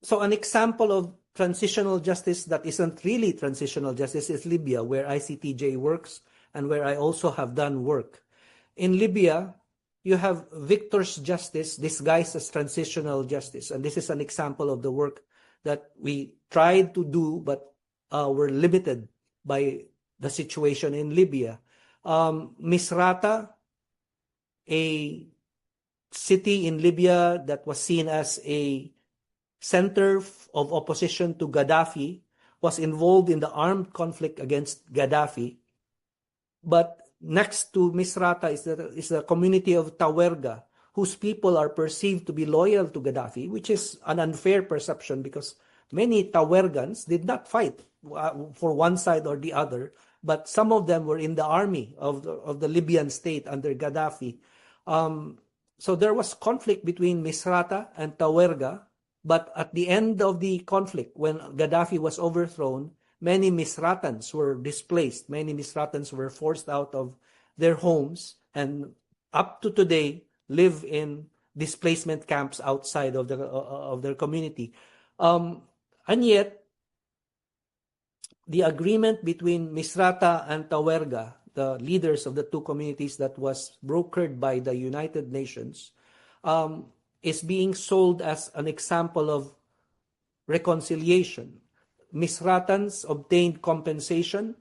So an example of transitional justice that isn't really transitional justice is Libya, where ICTJ works and where I also have done work. In Libya, you have victor's justice disguised as transitional justice. And this is an example of the work that we tried to do, but were limited by the situation in Libya. Misrata, a city in Libya that was seen as a center of opposition to Gaddafi, was involved in the armed conflict against Gaddafi. But next to Misrata is the community of Tawerga, whose people are perceived to be loyal to Gaddafi, which is an unfair perception because Many Tawergans did not fight for one side or the other, but some of them were in the army of the Libyan state under Gaddafi. So there was conflict between Misrata and Tawerga, but at the end of the conflict, when Gaddafi was overthrown, many Misratans were displaced. Many Misratans were forced out of their homes and up to today live in displacement camps outside of their community. And yet, the agreement between Misrata and Tawerga, the leaders of the two communities that was brokered by the United Nations, is being sold as an example of reconciliation. Misratans obtained compensation,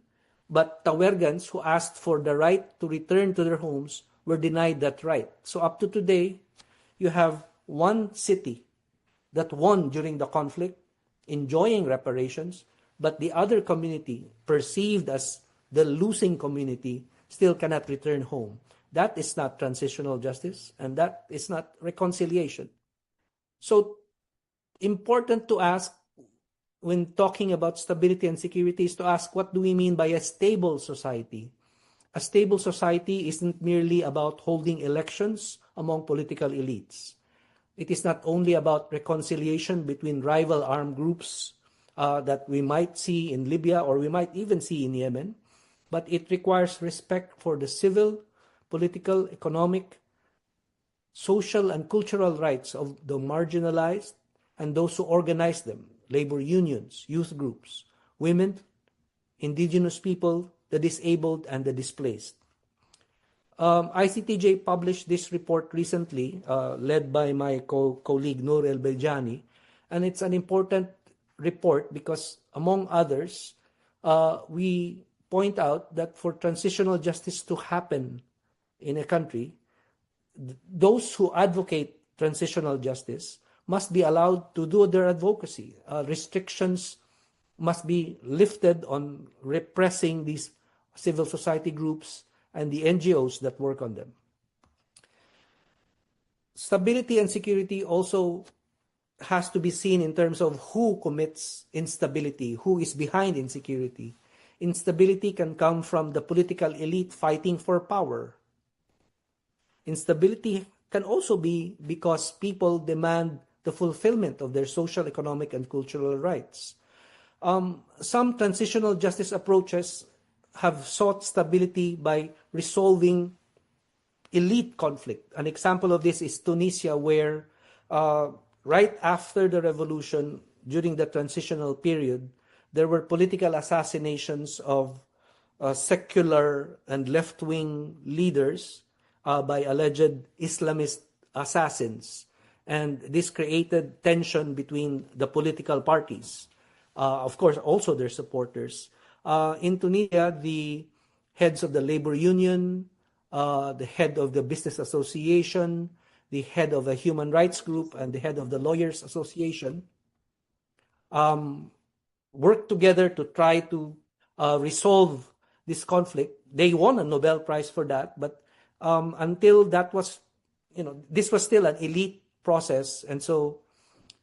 but Tawergans who asked for the right to return to their homes were denied that right. So up to today, you have one city that won during the conflict, enjoying reparations, but the other community, perceived as the losing community, still cannot return home. That is not transitional justice, and that is not reconciliation. So important to ask when talking about stability and security is to ask, what do we mean by a stable society? A stable society isn't merely about holding elections among political elites. It is not only about reconciliation between rival armed groups that we might see in Libya or we might even see in Yemen, but it requires respect for the civil, political, economic, social, and cultural rights of the marginalized and those who organize them, labor unions, youth groups, women, indigenous people, the disabled, and the displaced. ICTJ published this report recently, led by my colleague Noor El-Beljani, and it's an important report because, among others, we point out that for transitional justice to happen in a country, those who advocate transitional justice must be allowed to do their advocacy. Restrictions must be lifted on repressing these civil society groups and the NGOs that work on them. Stability and security also has to be seen in terms of who commits instability, who is behind insecurity. Instability can come from the political elite fighting for power. Instability can also be because people demand the fulfillment of their social, economic, and cultural rights. Some transitional justice approaches have sought stability by resolving elite conflict. An example of this is Tunisia, where right after the revolution, during the transitional period, there were political assassinations of secular and left-wing leaders by alleged Islamist assassins. And this created tension between the political parties. Of course, also their supporters. In Tunisia, the heads of the labor union, the head of the business association, the head of the human rights group, and the head of the lawyers association worked together to try to resolve this conflict. They won a Nobel Prize for that, but until that was, this was still an elite process, and so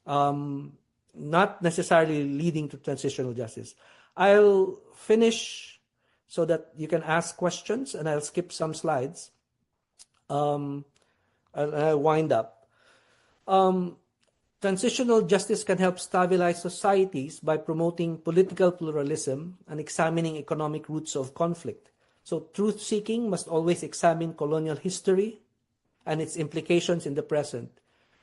not necessarily leading to transitional justice. I'll finish so that you can ask questions, and I'll skip some slides. I'll wind up. Transitional justice can help stabilize societies by promoting political pluralism and examining economic roots of conflict. So truth-seeking must always examine colonial history and its implications in the present.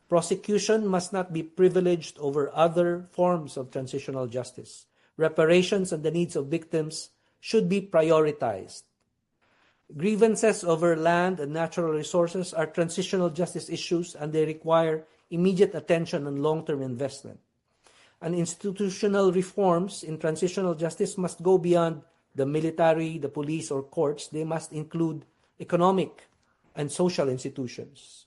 Prosecution must not be privileged over other forms of transitional justice. Reparations and the needs of victims should be prioritized. Grievances over land and natural resources are transitional justice issues, and they require immediate attention and long-term investment. And institutional reforms in transitional justice must go beyond the military, the police, or courts. They must include economic and social institutions.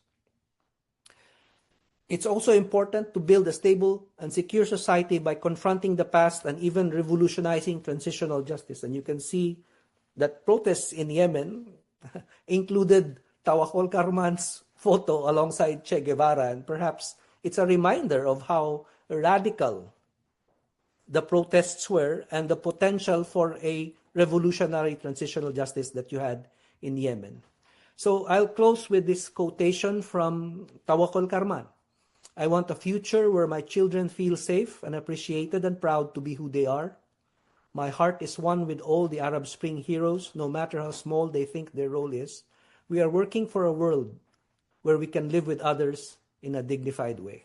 It's also important to build a stable and secure society by confronting the past and even revolutionizing transitional justice. And you can see that protests in Yemen included Tawakkol Karman's photo alongside Che Guevara, and perhaps it's a reminder of how radical the protests were and the potential for a revolutionary transitional justice that you had in Yemen. So I'll close with this quotation from Tawakkol Karman. I want a future where my children feel safe and appreciated and proud to be who they are. My heart is one with all the Arab Spring heroes, no matter how small they think their role is. We are working for a world where we can live with others in a dignified way.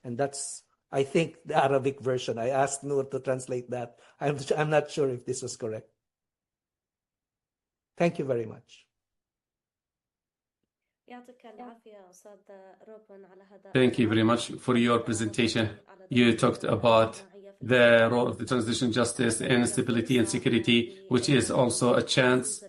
And that's, I think, the Arabic version. I asked Noor to translate that. I'm not sure if this was correct. Thank you very much. Thank you very much for your presentation. You talked about the role of the transitional justice and stability and security, which is also a chance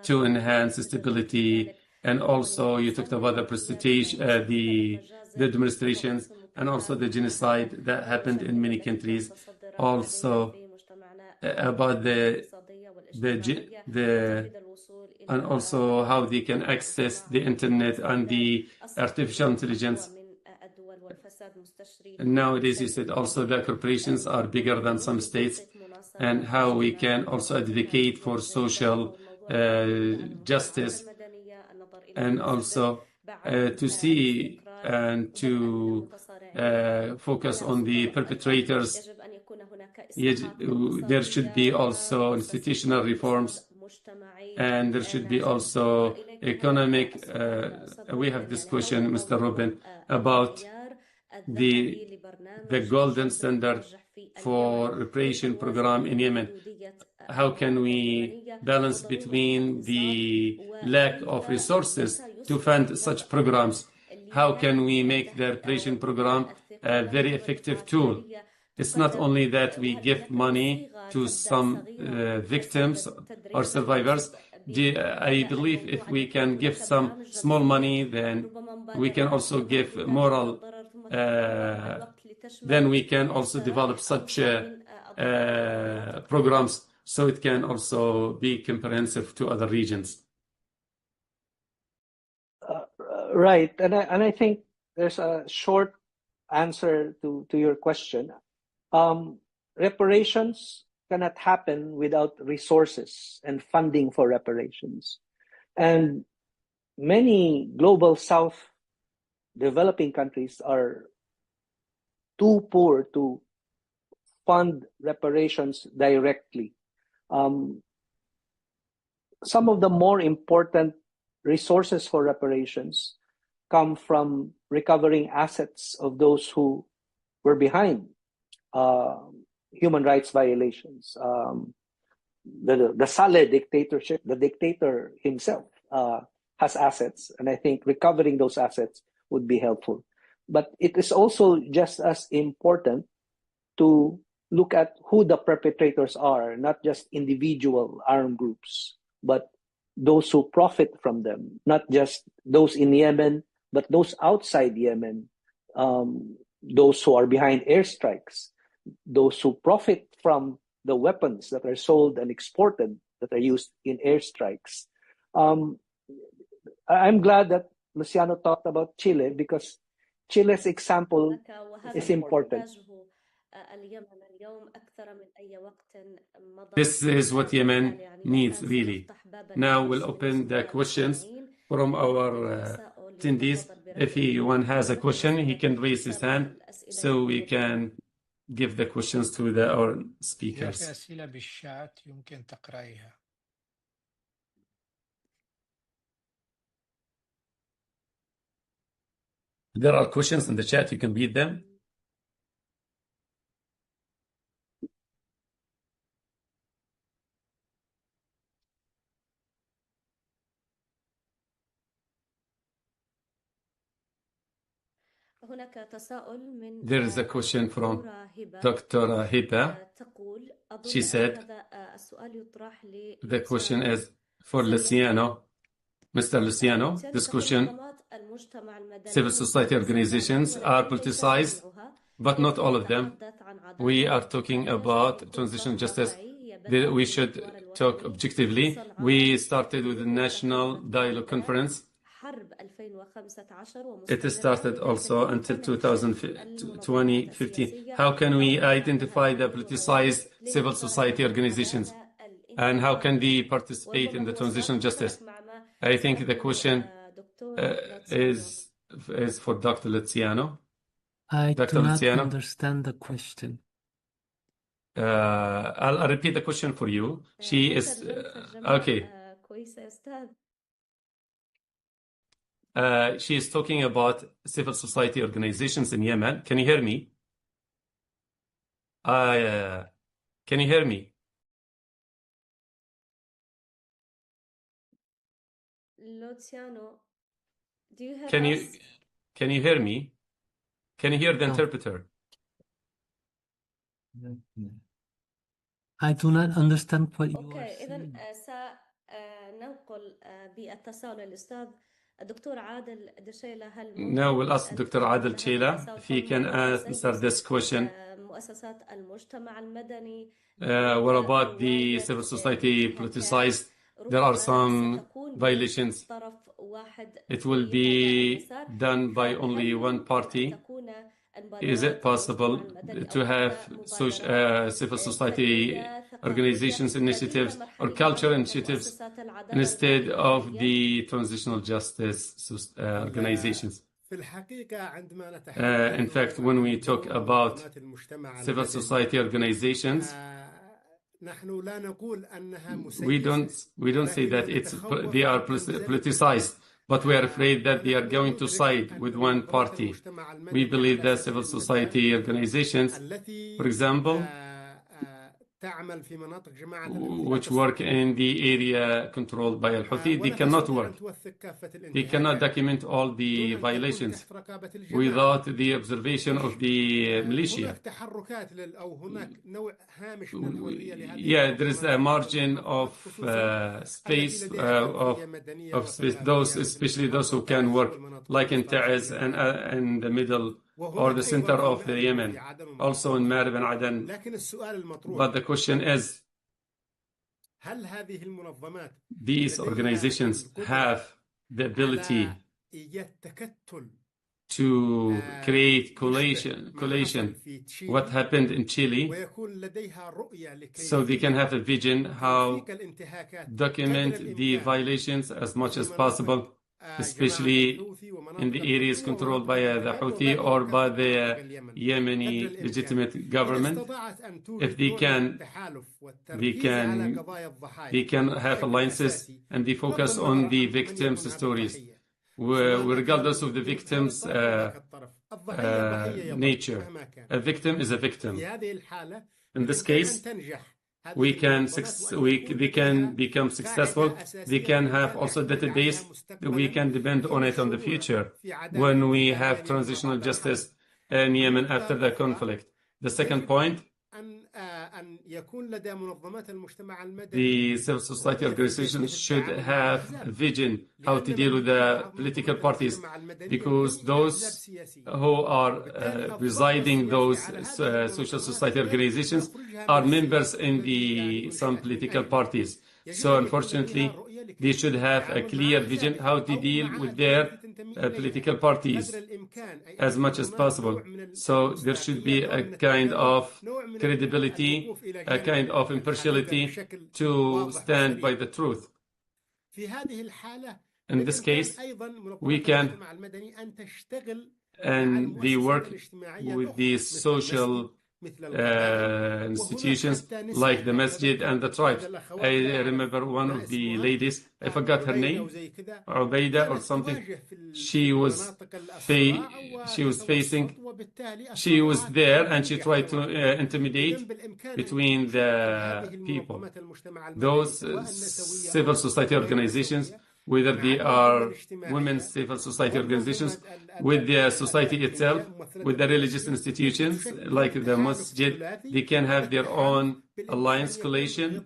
to enhance stability. And also you talked about the prestige, the demonstrations, and also the genocide that happened in many countries. Also about and also how they can access the internet and the artificial intelligence. And nowadays, you said also that corporations are bigger than some states, and how we can also advocate for social justice, and also to see and to focus on the perpetrators. There should be also institutional reforms, and there should be also economic. We have this question, Mr. Rubin, about the golden standard for reparation program in Yemen. How can we balance between the lack of resources to fund such programs? How can we make the reparation program a very effective tool? It's not only that we give money to some victims or survivors. I believe if we can give some small money, then we can also give moral, then we can also develop such programs so it can also be comprehensive to other regions. Right. And I think there's a short answer to your question. Reparations cannot happen without resources and funding for reparations. And many global South developing countries are too poor to fund reparations directly. Some of the more important resources for reparations come from recovering assets of those who were behind human rights violations. The Saleh dictatorship, the dictator himself has assets, and I think recovering those assets would be helpful. But it is also just as important to look at who the perpetrators are, not just individual armed groups, but those who profit from them, not just those in Yemen, but those outside Yemen, those who are behind airstrikes, those who profit from the weapons that are sold and exported that are used in airstrikes. I'm glad that Luciano talked about Chile, because Chile's example is important. This is what Yemen needs, really. Now we'll open the questions from our attendees. If anyone has a question, he can raise his hand so we can give the questions to our speakers. There are questions in the chat, you can read them. There is a question from Dr. Hiba. She said, the question is for Luciano. Mr. Luciano, this question, civil society organizations are politicized, but not all of them. We are talking about transitional justice. We should talk objectively. We started with the National Dialogue Conference It started also until 2015. How can we identify the politicized civil society organizations? And how can they participate in the transitional justice? I think the question is for Dr. Luciano. I Dr. do not Luciano? understand the question. I'll repeat the question for you. She is okay. She is talking about civil society organizations in Yemen. Can you hear me? Can you hear me? Luciano, do you hear Can you us? hear me? Can you hear the No. interpreter? I do not understand what you are أوكي، إذا saying. سننقل بالتصال الأستاذ الدكتور عادل دشيلة. هل Now ممكن we'll ask أن Dr. تشرح Adel لنا Chela هذا if he can answer this question. مؤسسات المجتمع المدني What about the civil society politicized? There are some violations. It will be done by only one party. Is it possible to have civil society organizations, initiatives, or cultural initiatives instead of the transitional justice organizations? In fact, when we talk about civil society organizations, we don't say that they are politicized, but we are afraid that they are going to side with one party. We believe that civil society organizations, for example, which work in the area controlled by Al-Houthi, they cannot work. They cannot document all the violations without the observation of the militia. Yeah, there is a margin of space of space, those, especially those who can work, like in Ta'az and in the middle or the center of the Yemen, also in Marib and Aden. But the question is, these organizations have the ability to create coalition, what happened in Chile, so they can have a vision how document the violations as much as possible, especially in the areas controlled by the Houthi or by the Yemeni legitimate government. If they can have alliances and they focus on the victims' stories, regardless of the victim's nature. A victim is a victim. In this case, they can become successful. They can have also database. We can depend on it on the future when we have transitional justice in Yemen after the conflict. The second point, the civil society organizations should have a vision how to deal with the political parties, because those who are residing those social society organizations are members in some political parties. So unfortunately, they should have a clear vision how to deal with their political parties as much as possible. So there should be a kind of credibility, a kind of impartiality to stand by the truth. In this case, we can, and they work with the social institutions like the masjid and the tribes. I remember one of the ladies, I forgot her name, Ubaida or something. She was there and she tried to intimidate between the people. Those civil society organizations, whether they are women's civil society organizations, with the society itself, with the religious institutions like the masjid, they can have their own alliance coalition.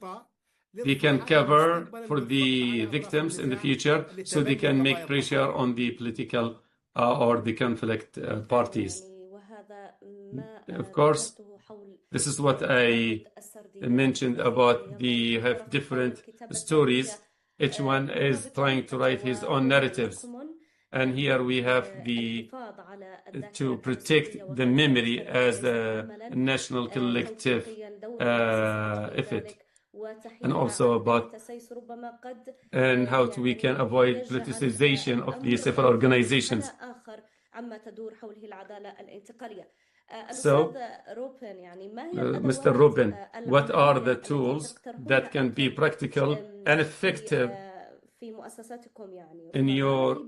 They can cover for the victims in the future, so they can make pressure on the political or the conflict parties. Of course, this is what I mentioned about the different stories. Each one is trying to write his own narratives. And here we have to protect the memory as a national collective effort, and also about and how we can avoid politicization of these several organizations. So, Mr. Ruben, what are the tools that can be practical and effective in your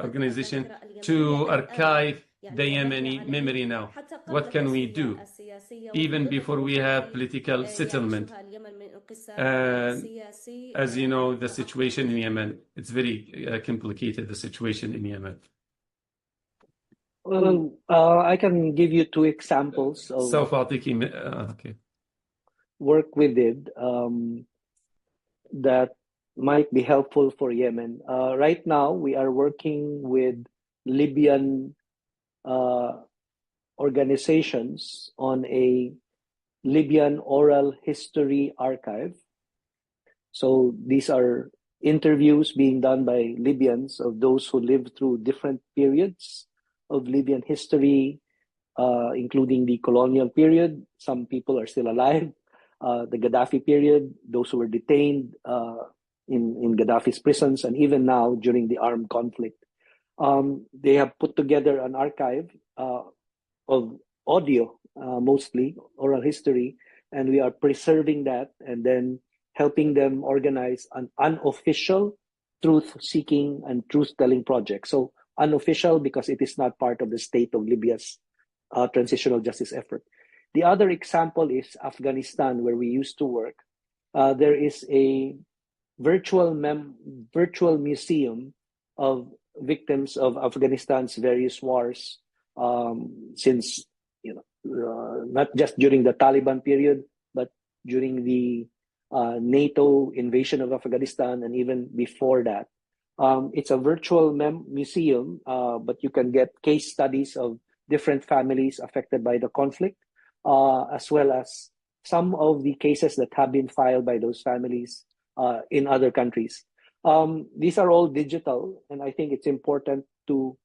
organization to archive the Yemeni memory now? What can we do even before we have political settlement? And as you know, the situation in Yemen, it's very complicated, the situation in Yemen. Well, I can give you two examples of okay. work we did that might be helpful for Yemen. Right now, we are working with Libyan organizations on a Libyan oral history archive. So these are interviews being done by Libyans of those who lived through different periods of Libyan history, including the colonial period. Some people are still alive. The Gaddafi period, those who were detained in Gaddafi's prisons, and even now during the armed conflict. They have put together an archive of audio, mostly oral history, and we are preserving that and then helping them organize an unofficial truth-seeking and truth-telling project. So unofficial because it is not part of the state of Libya's transitional justice effort. The other example is Afghanistan, where we used to work. There is a virtual museum of victims of Afghanistan's various wars since, not just during the Taliban period, but during the NATO invasion of Afghanistan and even before that. It's a virtual museum, but you can get case studies of different families affected by the conflict, as well as some of the cases that have been filed by those families in other countries. These are all digital, and I think it's important to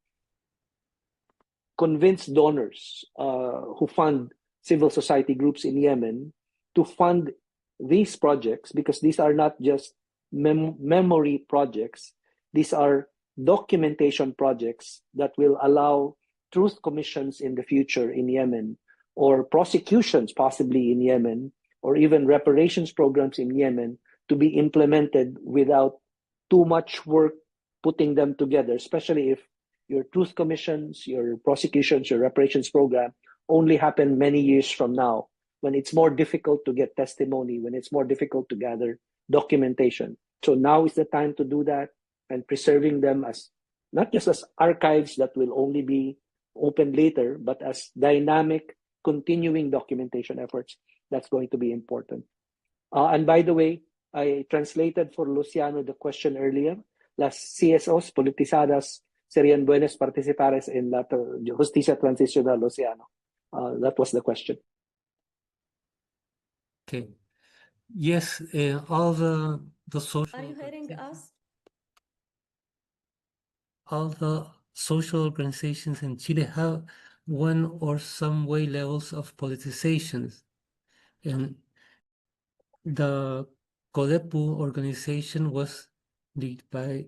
convince donors who fund civil society groups in Yemen to fund these projects, because these are not just memory projects. These are documentation projects that will allow truth commissions in the future in Yemen, or prosecutions possibly in Yemen, or even reparations programs in Yemen to be implemented without too much work putting them together, especially if your truth commissions, your prosecutions, your reparations program only happen many years from now, when it's more difficult to get testimony, when it's more difficult to gather documentation. So now is the time to do that, and preserving them as not just as archives that will only be open later, but as dynamic, continuing documentation efforts. That's going to be important. And by the way, I translated for Luciano the question earlier. Las CSOs politizadas serían buenas participares en la justicia transicional, Luciano. That was the question. Okay. Yes, all the social... Are you hearing us? All the social organizations in Chile have one or some way levels of politizations. And the CODEPU organization was led by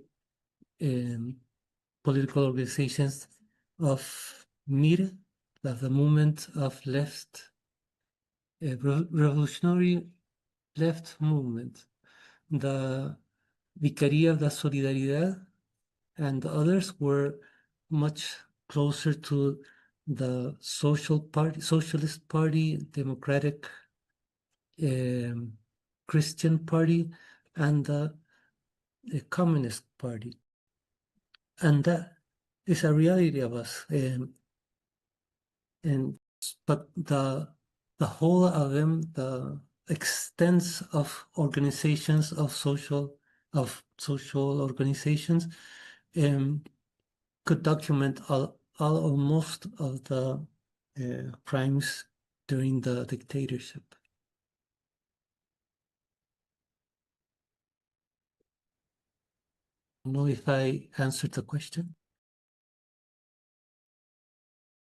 political organizations of MIR, the movement of left, revolutionary left movement, the Vicaría de Solidaridad, and others were much closer to the Socialist Party, Democratic Christian Party, and the Communist Party. And that is a reality of us. But the whole of them, the extent of organizations of social organizations, could document all or most of the crimes during the dictatorship. I don't know if I answered the question.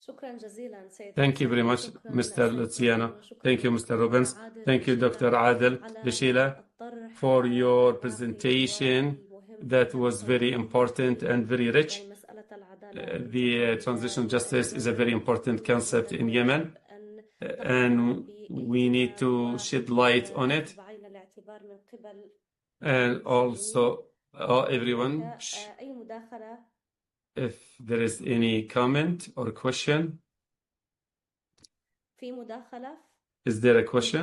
شكرا جزيلا سيد Thank you very much, Mr. Luciano. Thank you, Mr. Robbins. Thank you, Dr. Adel Deshela, for your presentation that was very important and very rich. The transitional justice is a very important concept in Yemen, and we need to shed light on it. And also, everyone, if there is any comment or question. Is there a question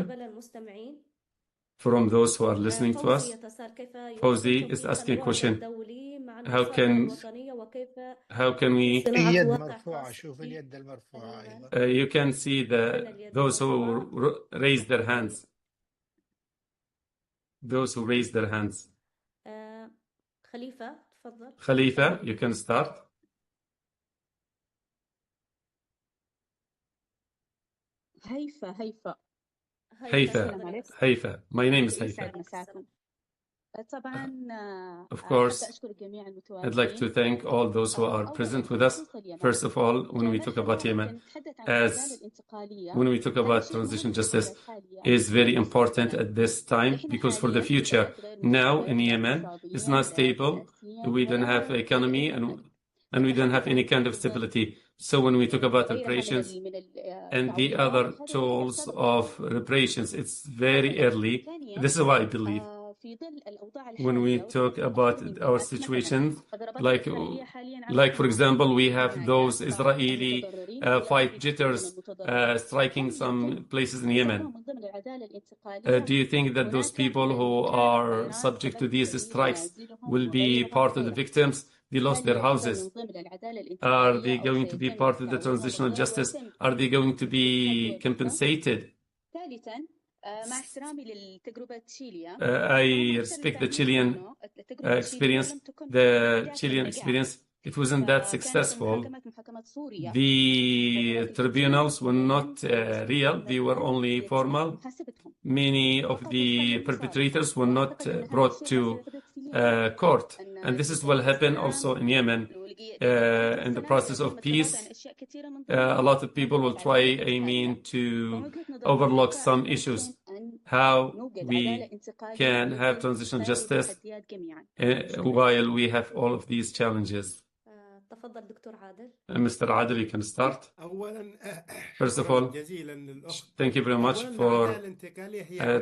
from those who are listening to us? Fauzi is asking a question. How can we اليد مرفوعة. شوف اليد المرفوعة أيضا. you can see those who raise their hands. Those who raise their hands. خليفة تفضل. Khalifa, you can start. Haifa. My name is Haifa. Of course, I'd like to thank all those who are present with us. First of all, when we talk about Yemen, when we talk about transition justice, is very important at this time, because for the future, now in Yemen, it's not stable. We don't have economy and we don't have any kind of stability. So when we talk about reparations and the other tools of reparations, it's very early. This is what I believe. When we talk about our situation, like for example, we have those Israeli fight jetters striking some places in Yemen. Do you think that those people who are subject to these strikes will be part of the victims? They lost their houses. Are they going to be part of the transitional justice? Are they going to be compensated? I respect the Chilean experience. The Chilean experience, it wasn't that successful. The tribunals were not real. They were only formal. Many of the perpetrators were not brought to court. And this is what happened also in Yemen. In the process of peace, a lot of people will try, to overlook some issues. How we can have transitional justice while we have all of these challenges. Mr. Adel, you can start. First of all, thank you very much for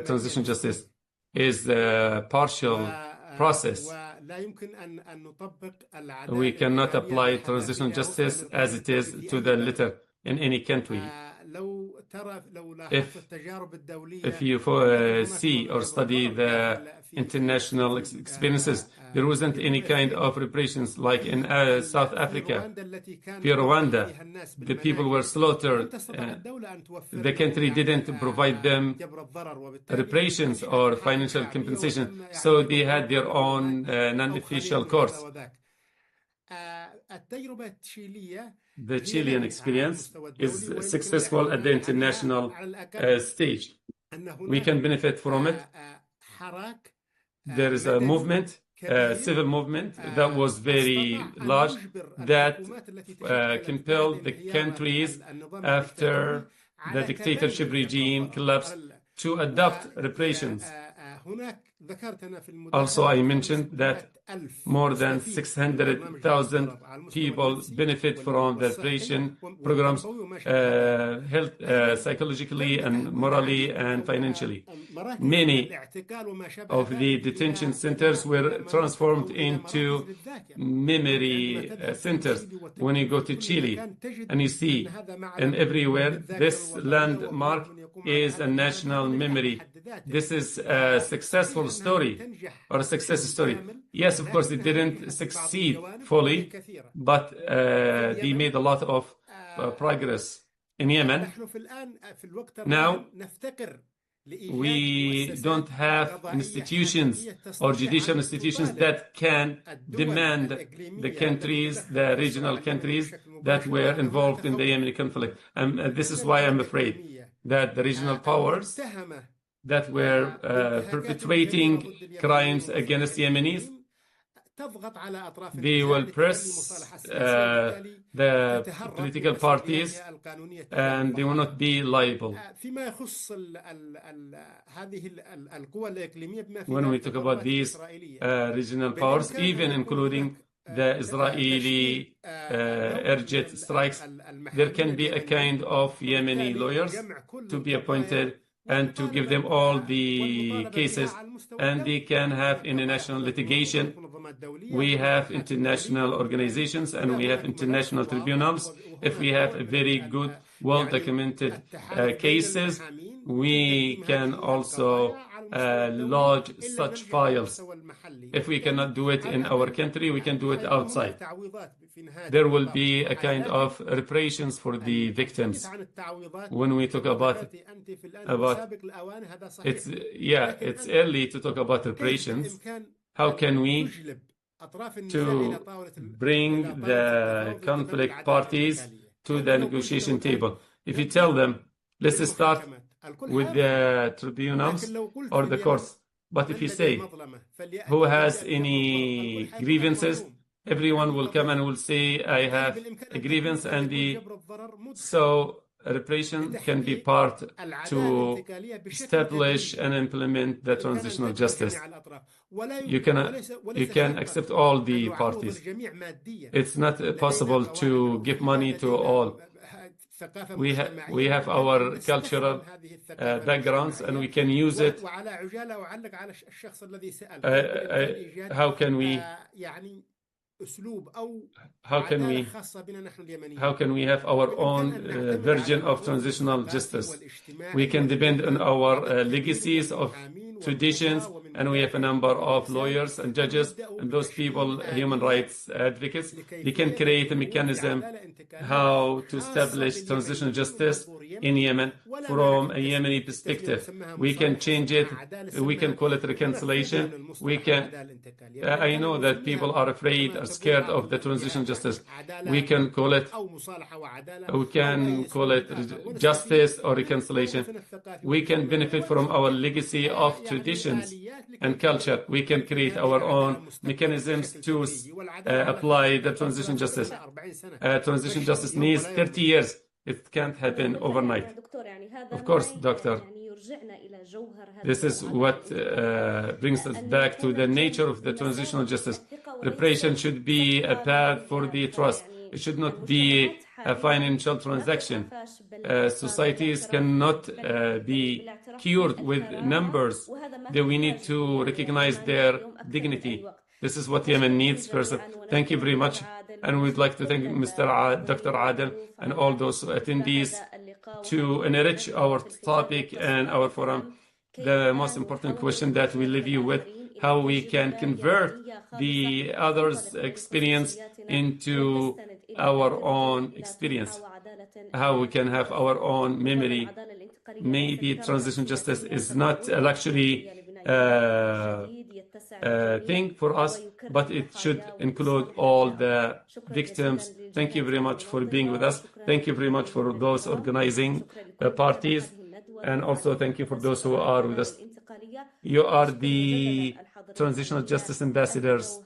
transition justice. Is a partial process. We cannot apply transitional justice as it is to the letter in any country. If you see or study the international experiences, there wasn't any kind of reparations like in South Africa, Rwanda. The people were slaughtered. The country didn't provide them reparations or financial compensation, so they had their own non-official courts. The Chilean experience is successful at the international stage. We can benefit from it. There is a movement, a civil movement that was very large that compelled the countries after the dictatorship regime collapsed to adopt reparations. Also, I mentioned that more than 600,000 people benefit from the reparation programs, health, psychologically and morally and financially. Many of the detention centers were transformed into memory centers. When you go to Chile and you see, and everywhere, this landmark is a national memory. This is a successful story or a success story. Yes, of course, it didn't succeed fully, but they made a lot of progress in Yemen. Now, we don't have institutions or judicial institutions that can demand the countries, the regional countries that were involved in the Yemeni conflict. And this is why I'm afraid that the regional powers that were perpetrating crimes against Yemenis they will press the political parties and they will not be liable. When we talk about these regional powers, even including the Israeli air-jet strikes, there can be a kind of Yemeni lawyers to be appointed and to give them all the cases, and they can have international litigation. We have international organizations and we have international tribunals. If we have a very good, well-documented cases, we can also lodge such files. If we cannot do it in our country, we can do it outside. There will be a kind of reparations for the victims. When we talk about it's early to talk about reparations. How can we to bring the conflict parties to the negotiation table? If you tell them, let's start with the tribunals or the courts. But if you say, who has any grievances, everyone will come and will say, I have a grievance, and so reparation can be part to establish and implement the transitional justice. You can accept all the parties. It's not possible to give money to all. We have our cultural backgrounds and we can use it. How can we have our own version of transitional justice? We can depend on our legacies of traditions, and we have a number of lawyers and judges, and those people, human rights advocates, they can create a mechanism how to establish transitional justice in Yemen from a Yemeni perspective. We can change it. We can call it reconciliation. I know that people are afraid, are scared of the transitional justice. We can call it justice or reconciliation. We can benefit from our legacy of traditions and culture. We can create our own mechanisms to apply the transition justice. Transition justice needs 30 years. It can't happen overnight. Of course, doctor. This is what brings us back to the nature of the transitional justice. Reparation should be a path for the trust. It should not be a financial transaction. Societies cannot be cured with numbers. We need to recognize their dignity. This is what Yemen needs first. Thank you very much. And we'd like to thank Dr. Adel and all those attendees to enrich our topic and our forum. The most important question that we leave you with, how we can convert the others' experience into our own experience, how we can have our own memory. Maybe transition justice is not a luxury thing for us, but it should include all the victims. Thank you very much for being with us. Thank you very much for those organizing parties, and also thank you for those who are with us. You are the transitional justice ambassadors.